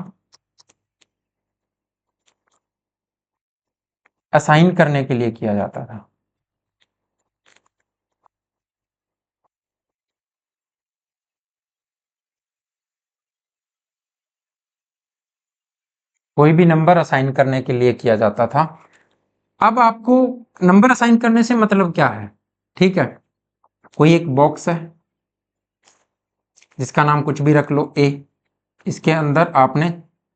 असाइन करने के लिए किया जाता था। कोई भी नंबर असाइन करने के लिए किया जाता था। अब आपको नंबर असाइन करने से मतलब क्या है? ठीक है, कोई एक बॉक्स है जिसका नाम कुछ भी रख लो, ए, इसके अंदर आपने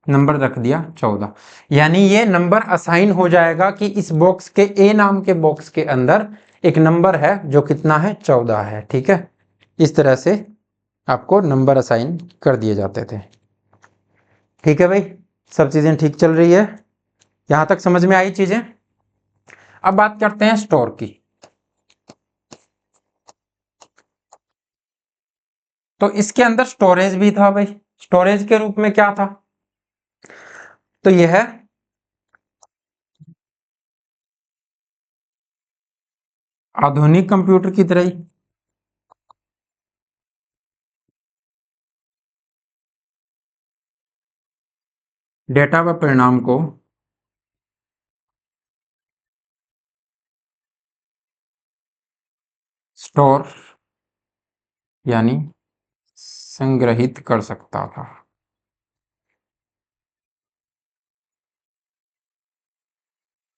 नंबर रख दिया 14, यानी ये नंबर असाइन हो जाएगा कि इस बॉक्स के, ए नाम के बॉक्स के अंदर एक नंबर है जो कितना है? 14 है। ठीक है, इस तरह से आपको नंबर असाइन कर दिए जाते थे। ठीक है भाई, सब चीजें ठीक चल रही है? यहां तक समझ में आई चीजें? अब बात करते हैं स्टोर की। तो इसके अंदर स्टोरेज भी था भाई। स्टोरेज के रूप में क्या था? तो यह है आधुनिक कंप्यूटर की तरह ही डेटा व परिणाम को स्टोर यानी संग्रहित कर सकता था।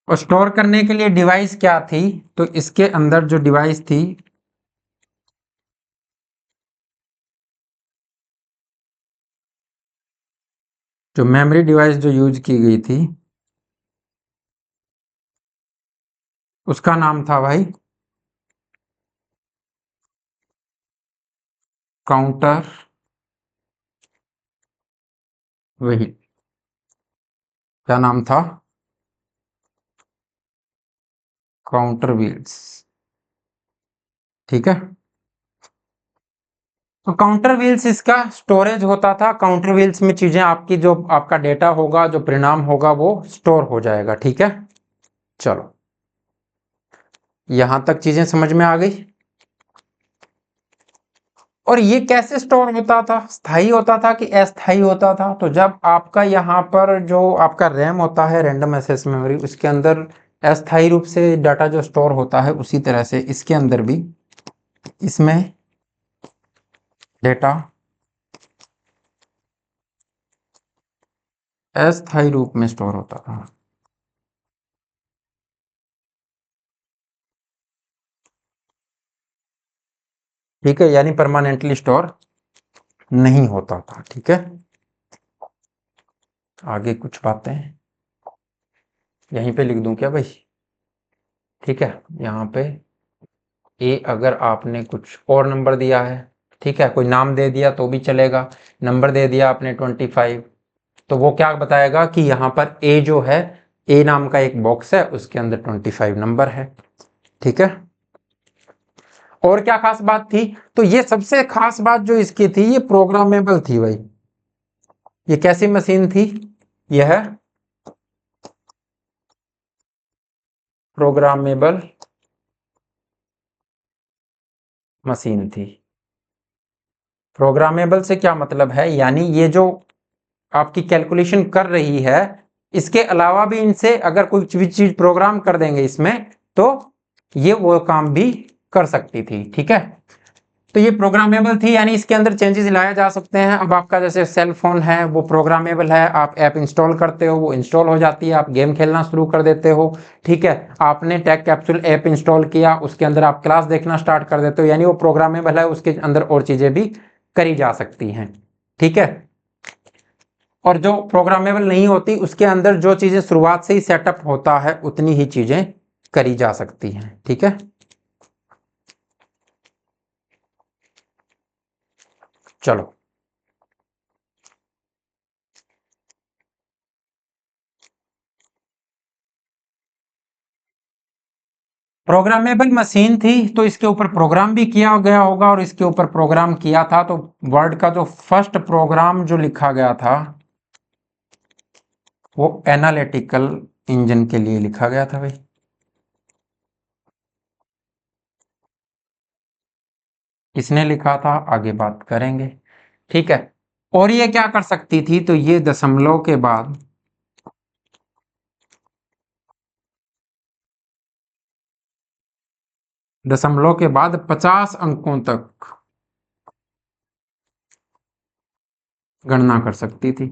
और स्टोर करने के लिए डिवाइस क्या थी? तो इसके अंदर जो डिवाइस थी, जो मेमोरी डिवाइस जो यूज की गई थी, उसका नाम था भाई काउंटर व्हील। क्या नाम था? Counter wheels. ठीक है, तो काउंटर व्हील्स इसका स्टोरेज होता था। काउंटर व्हील्स में चीजें आपकी, जो आपका डेटा होगा, जो परिणाम होगा, वो स्टोर हो जाएगा। ठीक है, चलो यहां तक चीजें समझ में आ गई। और ये कैसे स्टोर होता था, स्थायी होता था कि अस्थायी होता था? तो जब आपका यहाँ पर जो आपका रैम होता है, रैंडम एक्सेस मेमोरी, उसके अंदर अस्थायी रूप से डाटा जो स्टोर होता है, उसी तरह से इसके अंदर भी, इसमें डेटा अस्थायी रूप में स्टोर होता था। ठीक है, यानी परमानेंटली स्टोर नहीं होता था। ठीक है, आगे कुछ बातें यहीं पे लिख दूं क्या भाई? ठीक है, यहाँ पे ए अगर आपने कुछ और नंबर दिया है, ठीक है, कोई नाम दे दिया तो भी चलेगा, नंबर दे दिया आपने 25, तो वो क्या बताएगा कि यहाँ पर ए जो है, ए नाम का एक बॉक्स है, उसके अंदर 25 नंबर है। ठीक है, और क्या खास बात थी? तो ये सबसे खास बात जो इसकी थी, ये प्रोग्रामेबल थी भाई। ये कैसी मशीन थी? यह प्रोग्रामेबल मशीन थी। प्रोग्रामेबल से क्या मतलब है? यानी ये जो आपकी कैलकुलेशन कर रही है, इसके अलावा भी इनसे अगर कोई भी चीज प्रोग्राम कर देंगे इसमें, तो ये वो काम भी कर सकती थी। ठीक है, तो ये प्रोग्रामेबल थी, यानी इसके अंदर चेंजेस लाए जा सकते हैं। अब आपका जैसे सेल फोन है, वो प्रोग्रामेबल है, आप ऐप इंस्टॉल करते हो, वो इंस्टॉल हो जाती है, आप गेम खेलना शुरू कर देते हो। ठीक है, आपने टेक कैप्सूल ऐप इंस्टॉल किया, उसके अंदर आप क्लास देखना स्टार्ट कर देते हो, यानी वो प्रोग्रामेबल है, उसके अंदर और चीजें भी करी जा सकती हैं। ठीक है, और जो प्रोग्रामेबल नहीं होती, उसके अंदर जो चीजें शुरुआत से ही सेटअप होता है, उतनी ही चीजें करी जा सकती हैं। ठीक है, चलो प्रोग्रामेबल मशीन थी, तो इसके ऊपर प्रोग्राम भी किया गया होगा, और इसके ऊपर प्रोग्राम किया था तो वर्ड का जो फर्स्ट प्रोग्राम जो लिखा गया था, वो एनालिटिकल इंजन के लिए लिखा गया था भाई। किसने लिखा था, आगे बात करेंगे। ठीक है, और ये क्या कर सकती थी? तो ये दशमलव के बाद, दशमलव के बाद 50 अंकों तक गणना कर सकती थी।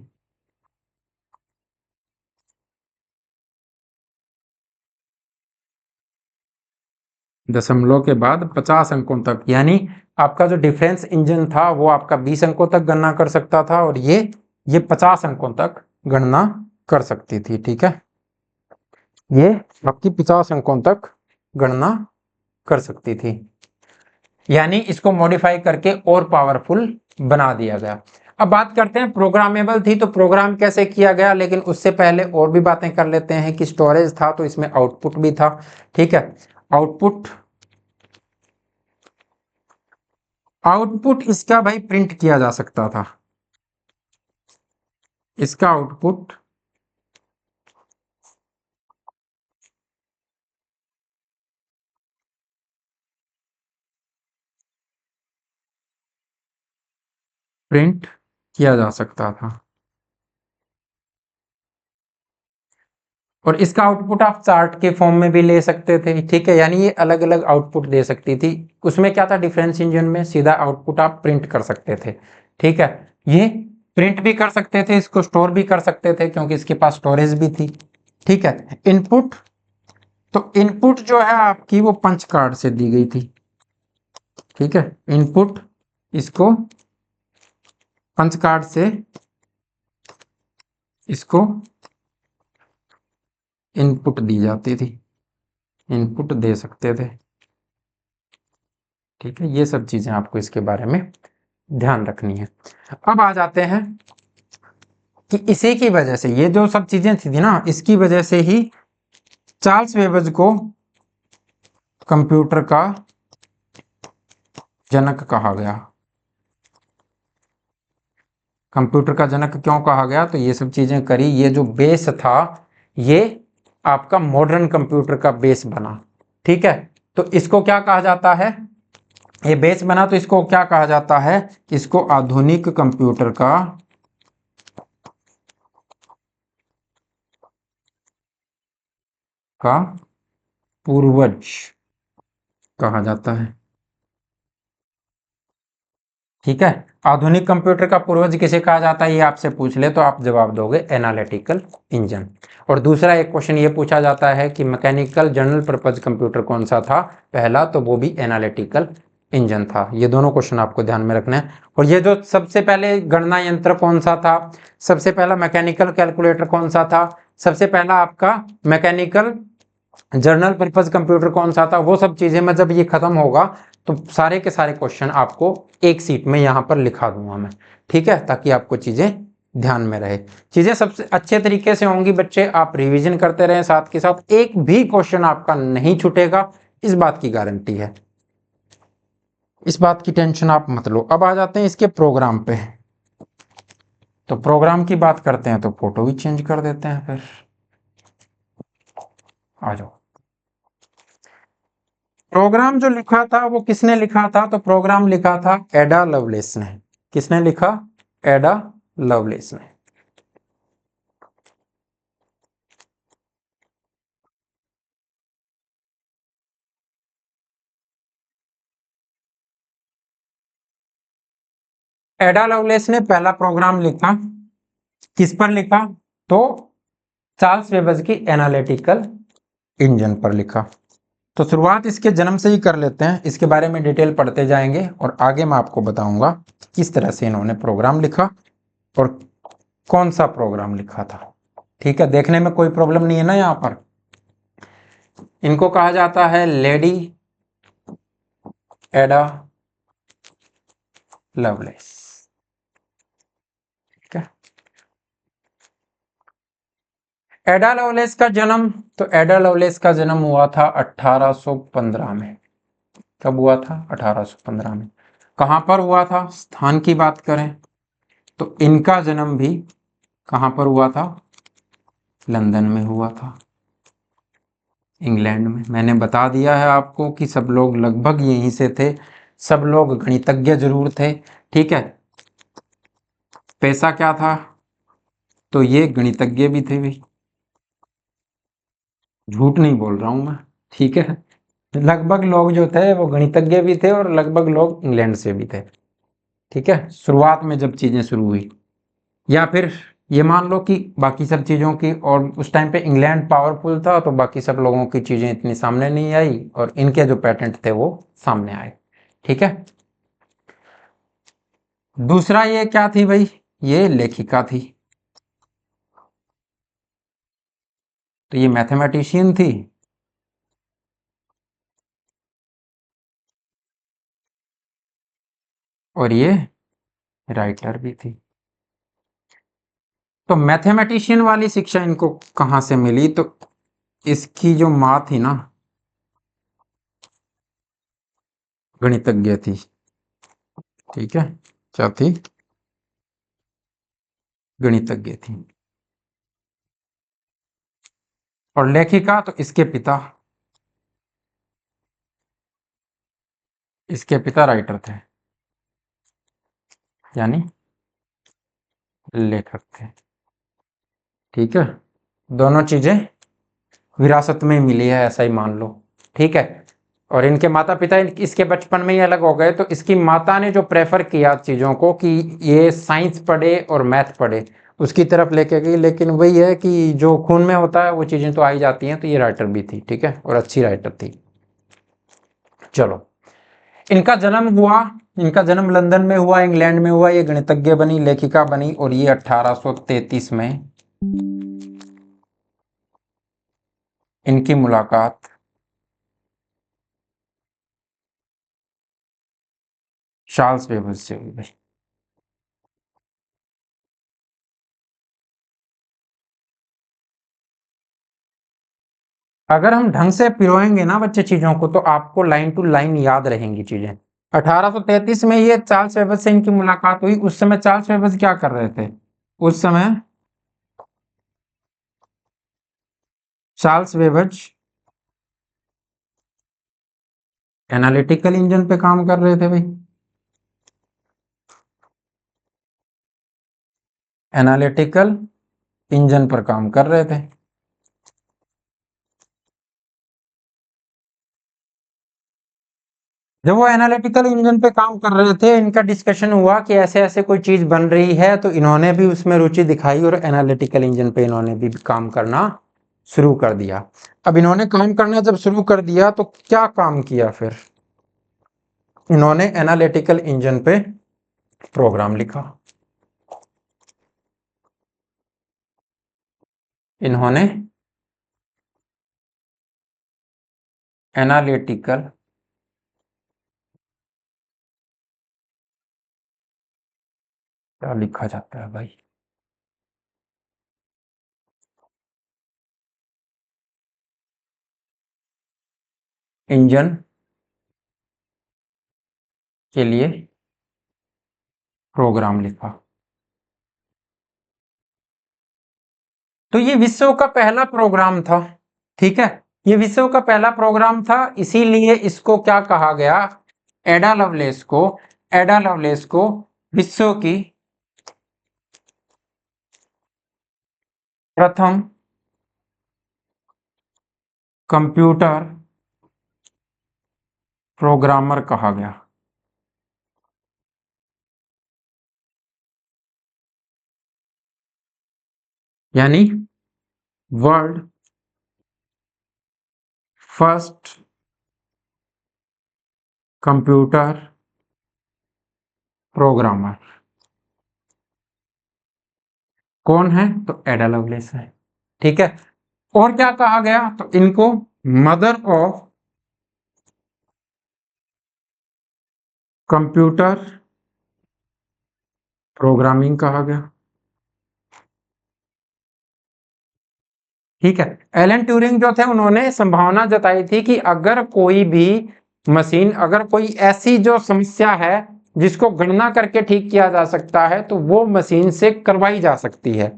दशमलव के बाद 50 अंकों तक, यानी आपका जो डिफरेंस इंजन था, वो आपका 20 अंकों तक गणना कर सकता था, और ये 50 अंकों तक गणना कर सकती थी। ठीक है, ये आपकी 50 अंकों तक गणना कर सकती थी, यानी इसको मॉडिफाई करके और पावरफुल बना दिया गया। अब बात करते हैं, प्रोग्रामेबल थी तो प्रोग्राम कैसे किया गया, लेकिन उससे पहले और भी बातें कर लेते हैं कि स्टोरेज था तो इसमें आउटपुट भी था। ठीक है, आउटपुट, आउटपुट इसका भाई प्रिंट किया जा सकता था। इसका आउटपुट प्रिंट किया जा सकता था, और इसका आउटपुट आप चार्ट के फॉर्म में भी ले सकते थे। ठीक है, यानी ये अलग अलग आउटपुट दे सकती थी। उसमें क्या था, डिफरेंस इंजन में सीधा आउटपुट आप प्रिंट कर सकते थे। ठीक है, ये प्रिंट भी कर सकते थे, इसको स्टोर भी कर सकते थे, क्योंकि इसके पास स्टोरेज भी थी। ठीक है, इनपुट, तो इनपुट जो है आपकी, वो पंच कार्ड से दी गई थी। ठीक है, इनपुट इसको पंच कार्ड से इसको इनपुट दी जाती थी, इनपुट दे सकते थे। ठीक है, ये सब चीजें आपको इसके बारे में ध्यान रखनी है। अब आ जाते हैं कि इसी की वजह से, ये जो सब चीजें थी ना, इसकी वजह से ही चार्ल्स बेबेज को कंप्यूटर का जनक कहा गया। कंप्यूटर का जनक क्यों कहा गया? तो ये सब चीजें करी, ये जो बेस था ये आपका मॉडर्न कंप्यूटर का बेस बना। ठीक है, तो इसको क्या कहा जाता है? ये बेस बना तो इसको क्या कहा जाता है? इसको आधुनिक कंप्यूटर का पूर्वज कहा जाता है। ठीक है, आधुनिक कंप्यूटर का पूर्वज किसे कहा जाता है, ये आपसे पूछ ले तो आप जवाब दोगे एनालिटिकल इंजन। और दूसरा एक क्वेश्चन ये पूछा जाता है कि मैकेनिकल जनरल पर्पज कंप्यूटर कौन सा था पहला, तो वो भी एनालिटिकल इंजन था। ये दोनों क्वेश्चन आपको ध्यान में रखना है। और ये जो सबसे पहले गणना यंत्र कौन सा था, सबसे पहला मैकेनिकल कैलकुलेटर कौन सा था, सबसे पहला आपका मैकेनिकल जर्नल पर्पज कंप्यूटर कौन सा था, वो सब चीजें में जब ये खत्म होगा तो सारे के सारे क्वेश्चन आपको एक सीट में यहां पर लिखा दूंगा मैं। ठीक है, ताकि आपको चीजें ध्यान में रहे। चीजें सबसे अच्छे तरीके से होंगी बच्चे, आप रिवीजन करते रहें, साथ के साथ एक भी क्वेश्चन आपका नहीं छूटेगा, इस बात की गारंटी है, इस बात की टेंशन आप मत लो। अब आ जाते हैं इसके प्रोग्राम पे। तो प्रोग्राम की बात करते हैं तो फोटो भी चेंज कर देते हैं फिर, आ जाओ। प्रोग्राम जो लिखा था वो किसने लिखा था? तो प्रोग्राम लिखा था एडा लवलेस ने। किसने लिखा? एडा लवलेस ने। एडा लवलेस ने पहला प्रोग्राम लिखा, किस पर लिखा? तो चार्ल्स वेबज की एनालिटिकल इंजन पर लिखा। तो शुरुआत इसके जन्म से ही कर लेते हैं, इसके बारे में डिटेल पढ़ते जाएंगे और आगे मैं आपको बताऊंगा किस तरह से इन्होंने प्रोग्राम लिखा और कौन सा प्रोग्राम लिखा था। ठीक है, देखने में कोई प्रॉब्लम नहीं है ना? यहां पर इनको कहा जाता है लेडी एडा लवलेस। ठीक है, एडा लवलेस का जन्म, तो एडा लवलेस का जन्म हुआ था 1815 में। कब हुआ था? 1815 में। कहां पर हुआ था? स्थान की बात करें तो इनका जन्म भी कहां पर हुआ था? लंदन में हुआ था, इंग्लैंड में। मैंने बता दिया है आपको कि सब लोग लगभग यहीं से थे, सब लोग गणितज्ञ जरूर थे। ठीक है, पैसा क्या था? तो ये गणितज्ञ भी थे भी, झूठ नहीं बोल रहा हूं मैं। ठीक है, लगभग लोग जो थे वो गणितज्ञ भी थे और लगभग लोग इंग्लैंड से भी थे। ठीक है, शुरुआत में जब चीजें शुरू हुई, या फिर ये मान लो कि बाकी सब चीजों की, और उस टाइम पे इंग्लैंड पावरफुल था तो बाकी सब लोगों की चीजें इतनी सामने नहीं आई और इनके जो पेटेंट थे वो सामने आए। ठीक है, दूसरा ये क्या थी भाई? ये लेखिका थी। तो ये मैथमेटिशियन थी और ये राइटर भी थी। तो मैथमेटिशियन वाली शिक्षा इनको कहां से मिली? तो इसकी जो माँ थी ना, गणितज्ञ थी। ठीक है, क्या थी? गणितज्ञ थी। और लेखिका तो इसके पिता, इसके पिता राइटर थे, यानी लेखक थे। ठीक है, दोनों चीजें विरासत में मिली है ऐसा ही मान लो। ठीक है, और इनके माता पिता इसके बचपन में ही अलग हो गए, तो इसकी माता ने जो प्रेफर किया चीजों को कि ये साइंस पढ़े और मैथ पढ़े, उसकी तरफ लेके गई। लेकिन वही है कि जो खून में होता है वो चीजें तो आ ही जाती हैं, तो ये राइटर भी थी। ठीक है, और अच्छी राइटर थी। चलो, इनका जन्म हुआ, इनका जन्म लंदन में हुआ, इंग्लैंड में हुआ। ये गणितज्ञ बनी, लेखिका बनी, और ये 1833 में इनकी मुलाकात चार्ल्स वेबर से हुई भाई। अगर हम ढंग से पिरोएंगे ना बच्चे चीजों को, तो आपको लाइन टू लाइन याद रहेंगी चीजें। 1833 में ये चार्ल्स बेबेज से इनकी मुलाकात हुई। उस समय चार्ल्स बेबेज क्या कर रहे थे? उस समय चार्ल्स बेबेज एनालिटिकल इंजन पे काम कर रहे थे भाई। एनालिटिकल इंजन पर काम कर रहे थे। जब वो एनालिटिकल इंजन पे काम कर रहे थे, इनका डिस्कशन हुआ कि ऐसे ऐसे कोई चीज बन रही है, तो इन्होंने भी उसमें रुचि दिखाई और एनालिटिकल इंजन पे इन्होंने भी काम करना शुरू कर दिया। अब इन्होंने काम करना जब शुरू कर दिया तो क्या काम किया फिर? इन्होंने एनालिटिकल इंजन पे प्रोग्राम लिखा। इन्होंने एनालिटिकल क्या लिखा जाता है भाई? इंजन के लिए प्रोग्राम लिखा। तो ये विश्व का पहला प्रोग्राम था। ठीक है, ये विश्व का पहला प्रोग्राम था, इसीलिए इसको क्या कहा गया? एडा लवलेस को, एडा लवलेस को विश्व की प्रथम कंप्यूटर प्रोग्रामर कहा गया। यानी वर्ल्ड फर्स्ट कंप्यूटर प्रोग्रामर कौन है? तो एडा लवलेस है। ठीक है, और क्या कहा गया? तो इनको मदर ऑफ कंप्यूटर प्रोग्रामिंग कहा गया। ठीक है, एलन ट्यूरिंग जो थे उन्होंने संभावना जताई थी कि अगर कोई भी मशीन, अगर कोई ऐसी जो समस्या है जिसको गणना करके ठीक किया जा सकता है, तो वो मशीन से करवाई जा सकती है।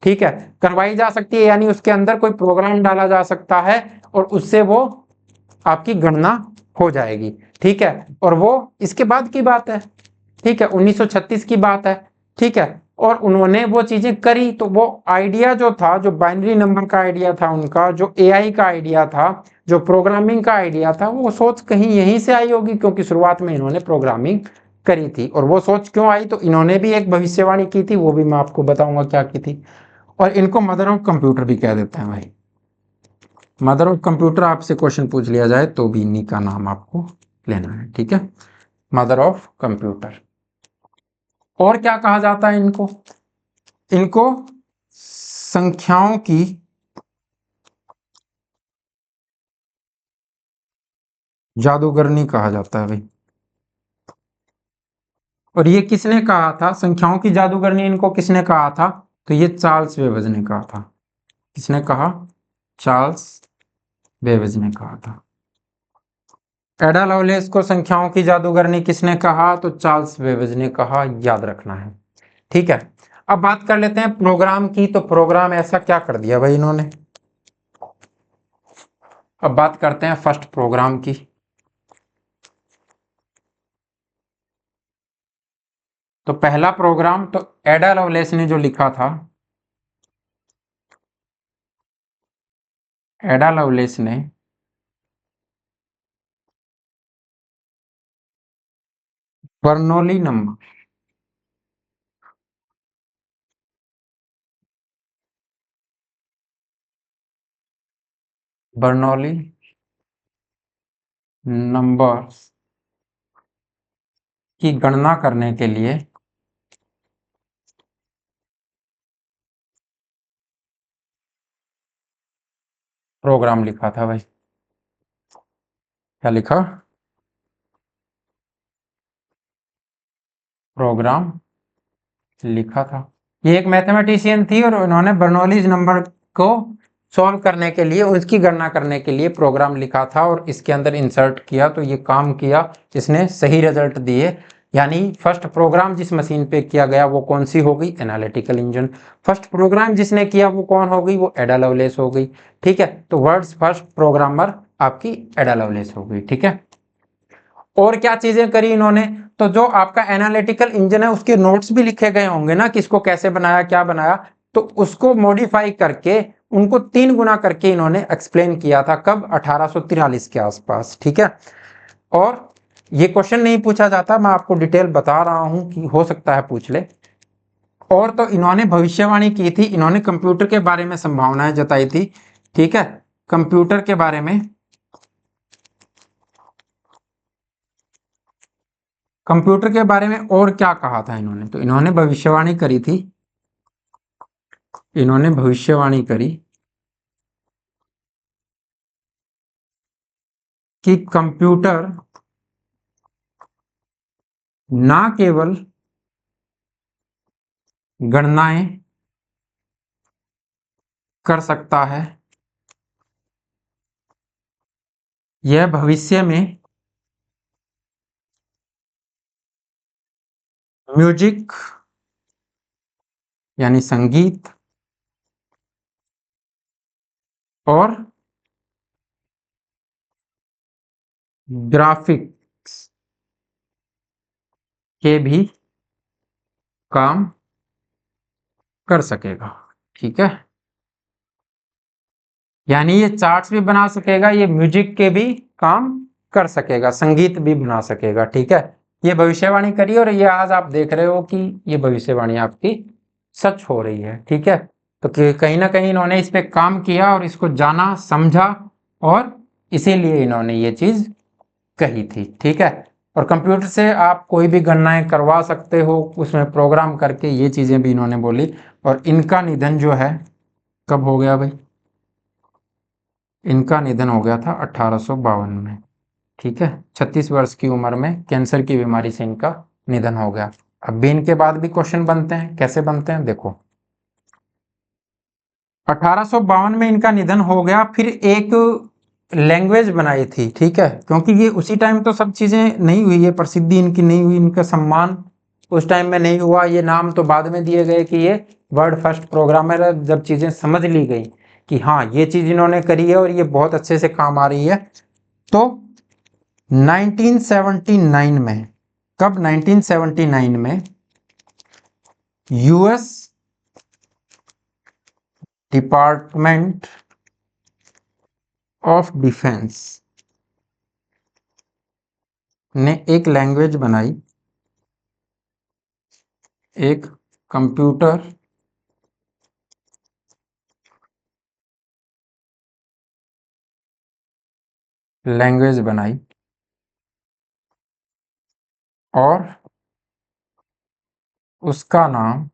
ठीक है, करवाई जा सकती है यानी उसके अंदर कोई प्रोग्राम डाला जा सकता है और उससे वो आपकी गणना हो जाएगी। ठीक है, और वो इसके बाद की बात है। ठीक है, 1936 की बात है। ठीक है, और उन्होंने वो चीजें करी, तो वो आइडिया जो था, जो बाइनरी नंबर का आइडिया था उनका, जो एआई का आइडिया था, जो प्रोग्रामिंग का आइडिया था, वो सोच कहीं यहीं से आई होगी, क्योंकि शुरुआत में इन्होंने प्रोग्रामिंग करी थी। और वो सोच क्यों आई? तो इन्होंने भी एक भविष्यवाणी की थी, वो भी मैं आपको बताऊंगा क्या की थी। और इनको मदर ऑफ कंप्यूटर भी कह देते हैं भाई। मदर ऑफ कंप्यूटर आपसे क्वेश्चन पूछ लिया जाए तो भी इन्हीं का नाम आपको लेना है। ठीक है, मदर ऑफ कंप्यूटर। और क्या कहा जाता है इनको? इनको संख्याओं की जादूगरनी कहा जाता है भाई। और ये किसने कहा था? संख्याओं की जादूगरनी इनको किसने कहा था? तो ये चार्ल्स बेबेज ने कहा था। किसने कहा? चार्ल्स बेबेज ने कहा था। एडा लवलेस को संख्याओं की जादूगरनी किसने कहा? तो चार्ल्स बेबेज ने कहा, याद रखना है। ठीक है, अब बात कर लेते हैं प्रोग्राम की। तो प्रोग्राम ऐसा क्या कर दिया भाई इन्होंने? अब बात करते हैं फर्स्ट प्रोग्राम की। तो पहला प्रोग्राम तो एडा लवलेस ने जो लिखा था, एडा लवलेस ने बर्नौली नंबर, बर्नौली नंबर की गणना करने के लिए प्रोग्राम लिखा था भाई। क्या लिखा? प्रोग्राम लिखा था। ये एक मैथमेटिशियन थी और उन्होंने बर्नौलीज नंबर को सॉल्व करने के लिए, उसकी गणना करने के लिए प्रोग्राम लिखा था और इसके अंदर इंसर्ट किया, तो ये काम किया, इसने सही रिजल्ट दिए। यानी फर्स्ट प्रोग्राम जिस मशीन पे किया गया वो कौन सी हो गई, एनालिटिकल इंजन। फर्स्ट प्रोग्राम जिसने किया वो कौन हो गई, वो एडा लवलेस हो गई। ठीक है, तो वर्ल्ड्स फर्स्ट प्रोग्रामर आपकी एडा लवलेस हो गई। ठीक है, और क्या चीजें करी इन्होंने, तो जो आपका एनालिटिकल इंजन है उसके नोट्स भी लिखे गए होंगे ना, किसको कैसे बनाया, क्या बनाया, तो उसको मॉडिफाई करके उनको 3 गुना करके इन्होंने एक्सप्लेन किया था। कब, 1843 के आसपास। ठीक है, और ये क्वेश्चन नहीं पूछा जाता, मैं आपको डिटेल बता रहा हूं कि हो सकता है पूछ ले। और तो इन्होंने भविष्यवाणी की थी, इन्होंने कंप्यूटर के बारे में संभावनाएं जताई थी। ठीक है, कंप्यूटर के बारे में, कंप्यूटर के बारे में और क्या कहा था इन्होंने, तो इन्होंने भविष्यवाणी करी थी, इन्होंने भविष्यवाणी करी कि कंप्यूटर ना केवल गणनाएं कर सकता है, यह भविष्य में म्यूजिक यानी संगीत और ग्राफिक्स के भी काम कर सकेगा। ठीक है, यानी ये चार्ट्स भी बना सकेगा, ये म्यूजिक के भी काम कर सकेगा, संगीत भी बना सकेगा। ठीक है, ये भविष्यवाणी करी और ये आज आप देख रहे हो कि ये भविष्यवाणी आपकी सच हो रही है। ठीक है, तो कहीं ना कहीं इन्होंने इस पे काम किया और इसको जाना समझा और इसीलिए इन्होंने ये चीज कही थी। ठीक है, और कंप्यूटर से आप कोई भी गणनाएं करवा सकते हो उसमें प्रोग्राम करके, ये चीजें भी इन्होंने बोली। और इनका निधन जो है कब हो गया भाई, इनका निधन हो गया था 1852 में। ठीक है, 36 वर्ष की उम्र में कैंसर की बीमारी से इनका निधन हो गया। अब भी इनके बाद भी क्वेश्चन बनते हैं, कैसे बनते हैं देखो। 1852 में इनका निधन हो गया, फिर एक लैंग्वेज बनाई थी। ठीक है, क्योंकि ये उसी टाइम तो सब चीजें नहीं हुई है, प्रसिद्धि इनकी नहीं हुई, इनका सम्मान उस टाइम में नहीं हुआ, ये नाम तो बाद में दिए गए कि ये वर्ल्ड फर्स्ट प्रोग्रामर है। जब चीजें समझ ली गई कि हाँ ये चीज इन्होंने करी है और ये बहुत अच्छे से काम आ रही है, तो 1979 में, कब, 1979 में यूएस डिपार्टमेंट ऑफ डिफेंस ने एक लैंग्वेज बनाई, एक कंप्यूटर लैंग्वेज बनाई और उसका नाम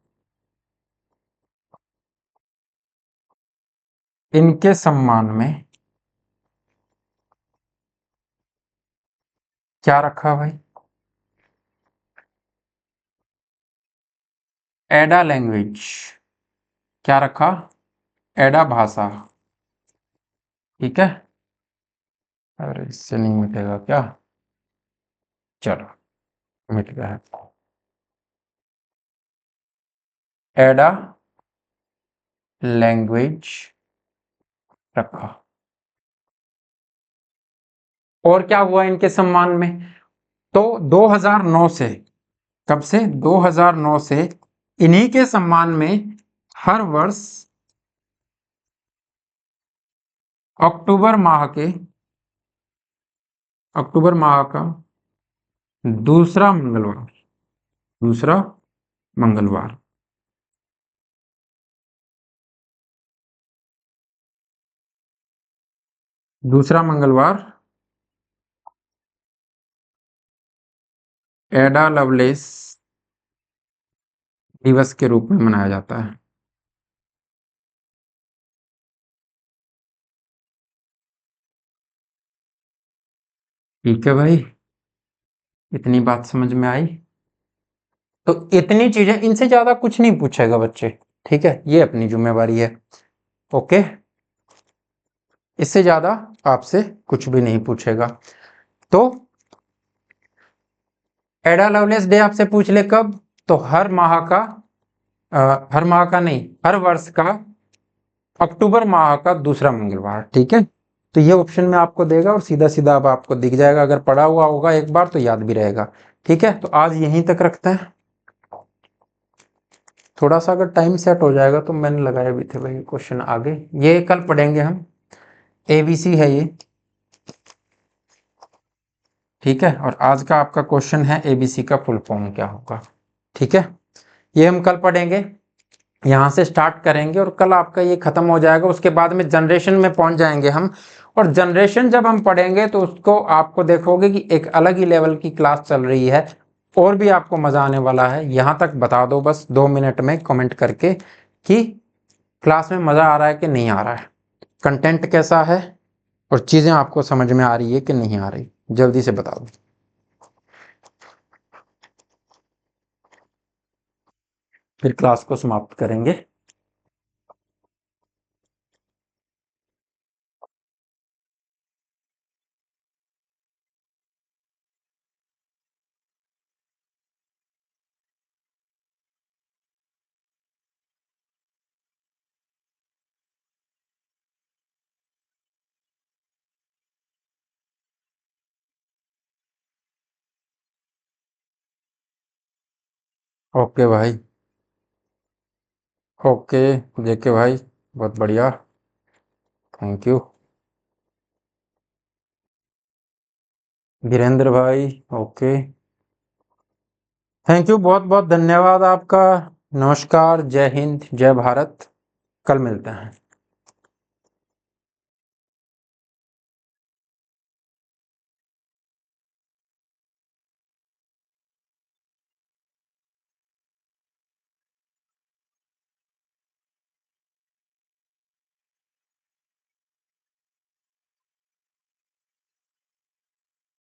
इनके सम्मान में क्या रखा भाई, एडा लैंग्वेज। क्या रखा, एडा भाषा। ठीक है, अरे इससे नहीं मिटेगा क्या, चलो मिट गया, एडा लैंग्वेज रखा। और क्या हुआ इनके सम्मान में, तो 2009 से, कब से, 2009 से इन्हीं के सम्मान में हर वर्ष अक्टूबर माह के, अक्टूबर माह का दूसरा मंगलवार, दूसरा मंगलवार, दूसरा मंगलवार एडा लवलेस दिवस के रूप में मनाया जाता है। ठीक है भाई, इतनी बात समझ में आई, तो इतनी चीजें, इनसे ज्यादा कुछ नहीं पूछेगा बच्चे। ठीक है, ये अपनी जिम्मेवारी है। ओके, इससे ज्यादा आपसे कुछ भी नहीं पूछेगा। तो एडा लवलेस डे आपसे पूछ ले कब, तो हर माह का हर माह का नहीं, हर वर्ष का अक्टूबर माह का दूसरा मंगलवार, ठीक है। तो ये ऑप्शन में आपको देगा और सीधा सीधा अब आपको दिख जाएगा, अगर पढ़ा हुआ होगा एक बार तो याद भी रहेगा। ठीक है, तो आज यहीं तक रखते हैं। थोड़ा सा अगर टाइम सेट हो जाएगा तो मैंने लगाए भी थे भाई क्वेश्चन आगे, ये कल पढ़ेंगे हम, एबीसी है ये, ठीक है। और आज का आपका क्वेश्चन है एबीसी का फुल फॉर्म क्या होगा, ठीक है। ये हम कल पढ़ेंगे, यहाँ से स्टार्ट करेंगे और कल आपका ये खत्म हो जाएगा। उसके बाद में जनरेशन में पहुंच जाएंगे हम, और जनरेशन जब हम पढ़ेंगे तो उसको आपको देखोगे कि एक अलग ही लेवल की क्लास चल रही है, और भी आपको मजा आने वाला है। यहाँ तक बता दो बस 2 मिनट में कमेंट करके कि क्लास में मजा आ रहा है कि नहीं आ रहा है, कंटेंट कैसा है, और चीजें आपको समझ में आ रही है कि नहीं आ रही, जल्दी से बता दो। फिर क्लास को समाप्त करेंगे। ओके भाई, ओके जेके भाई, बहुत बढ़िया, थैंक यू। वीरेंद्र भाई, ओके, थैंक यू, बहुत बहुत धन्यवाद आपका। नमस्कार, जय हिंद, जय भारत, कल मिलते हैं।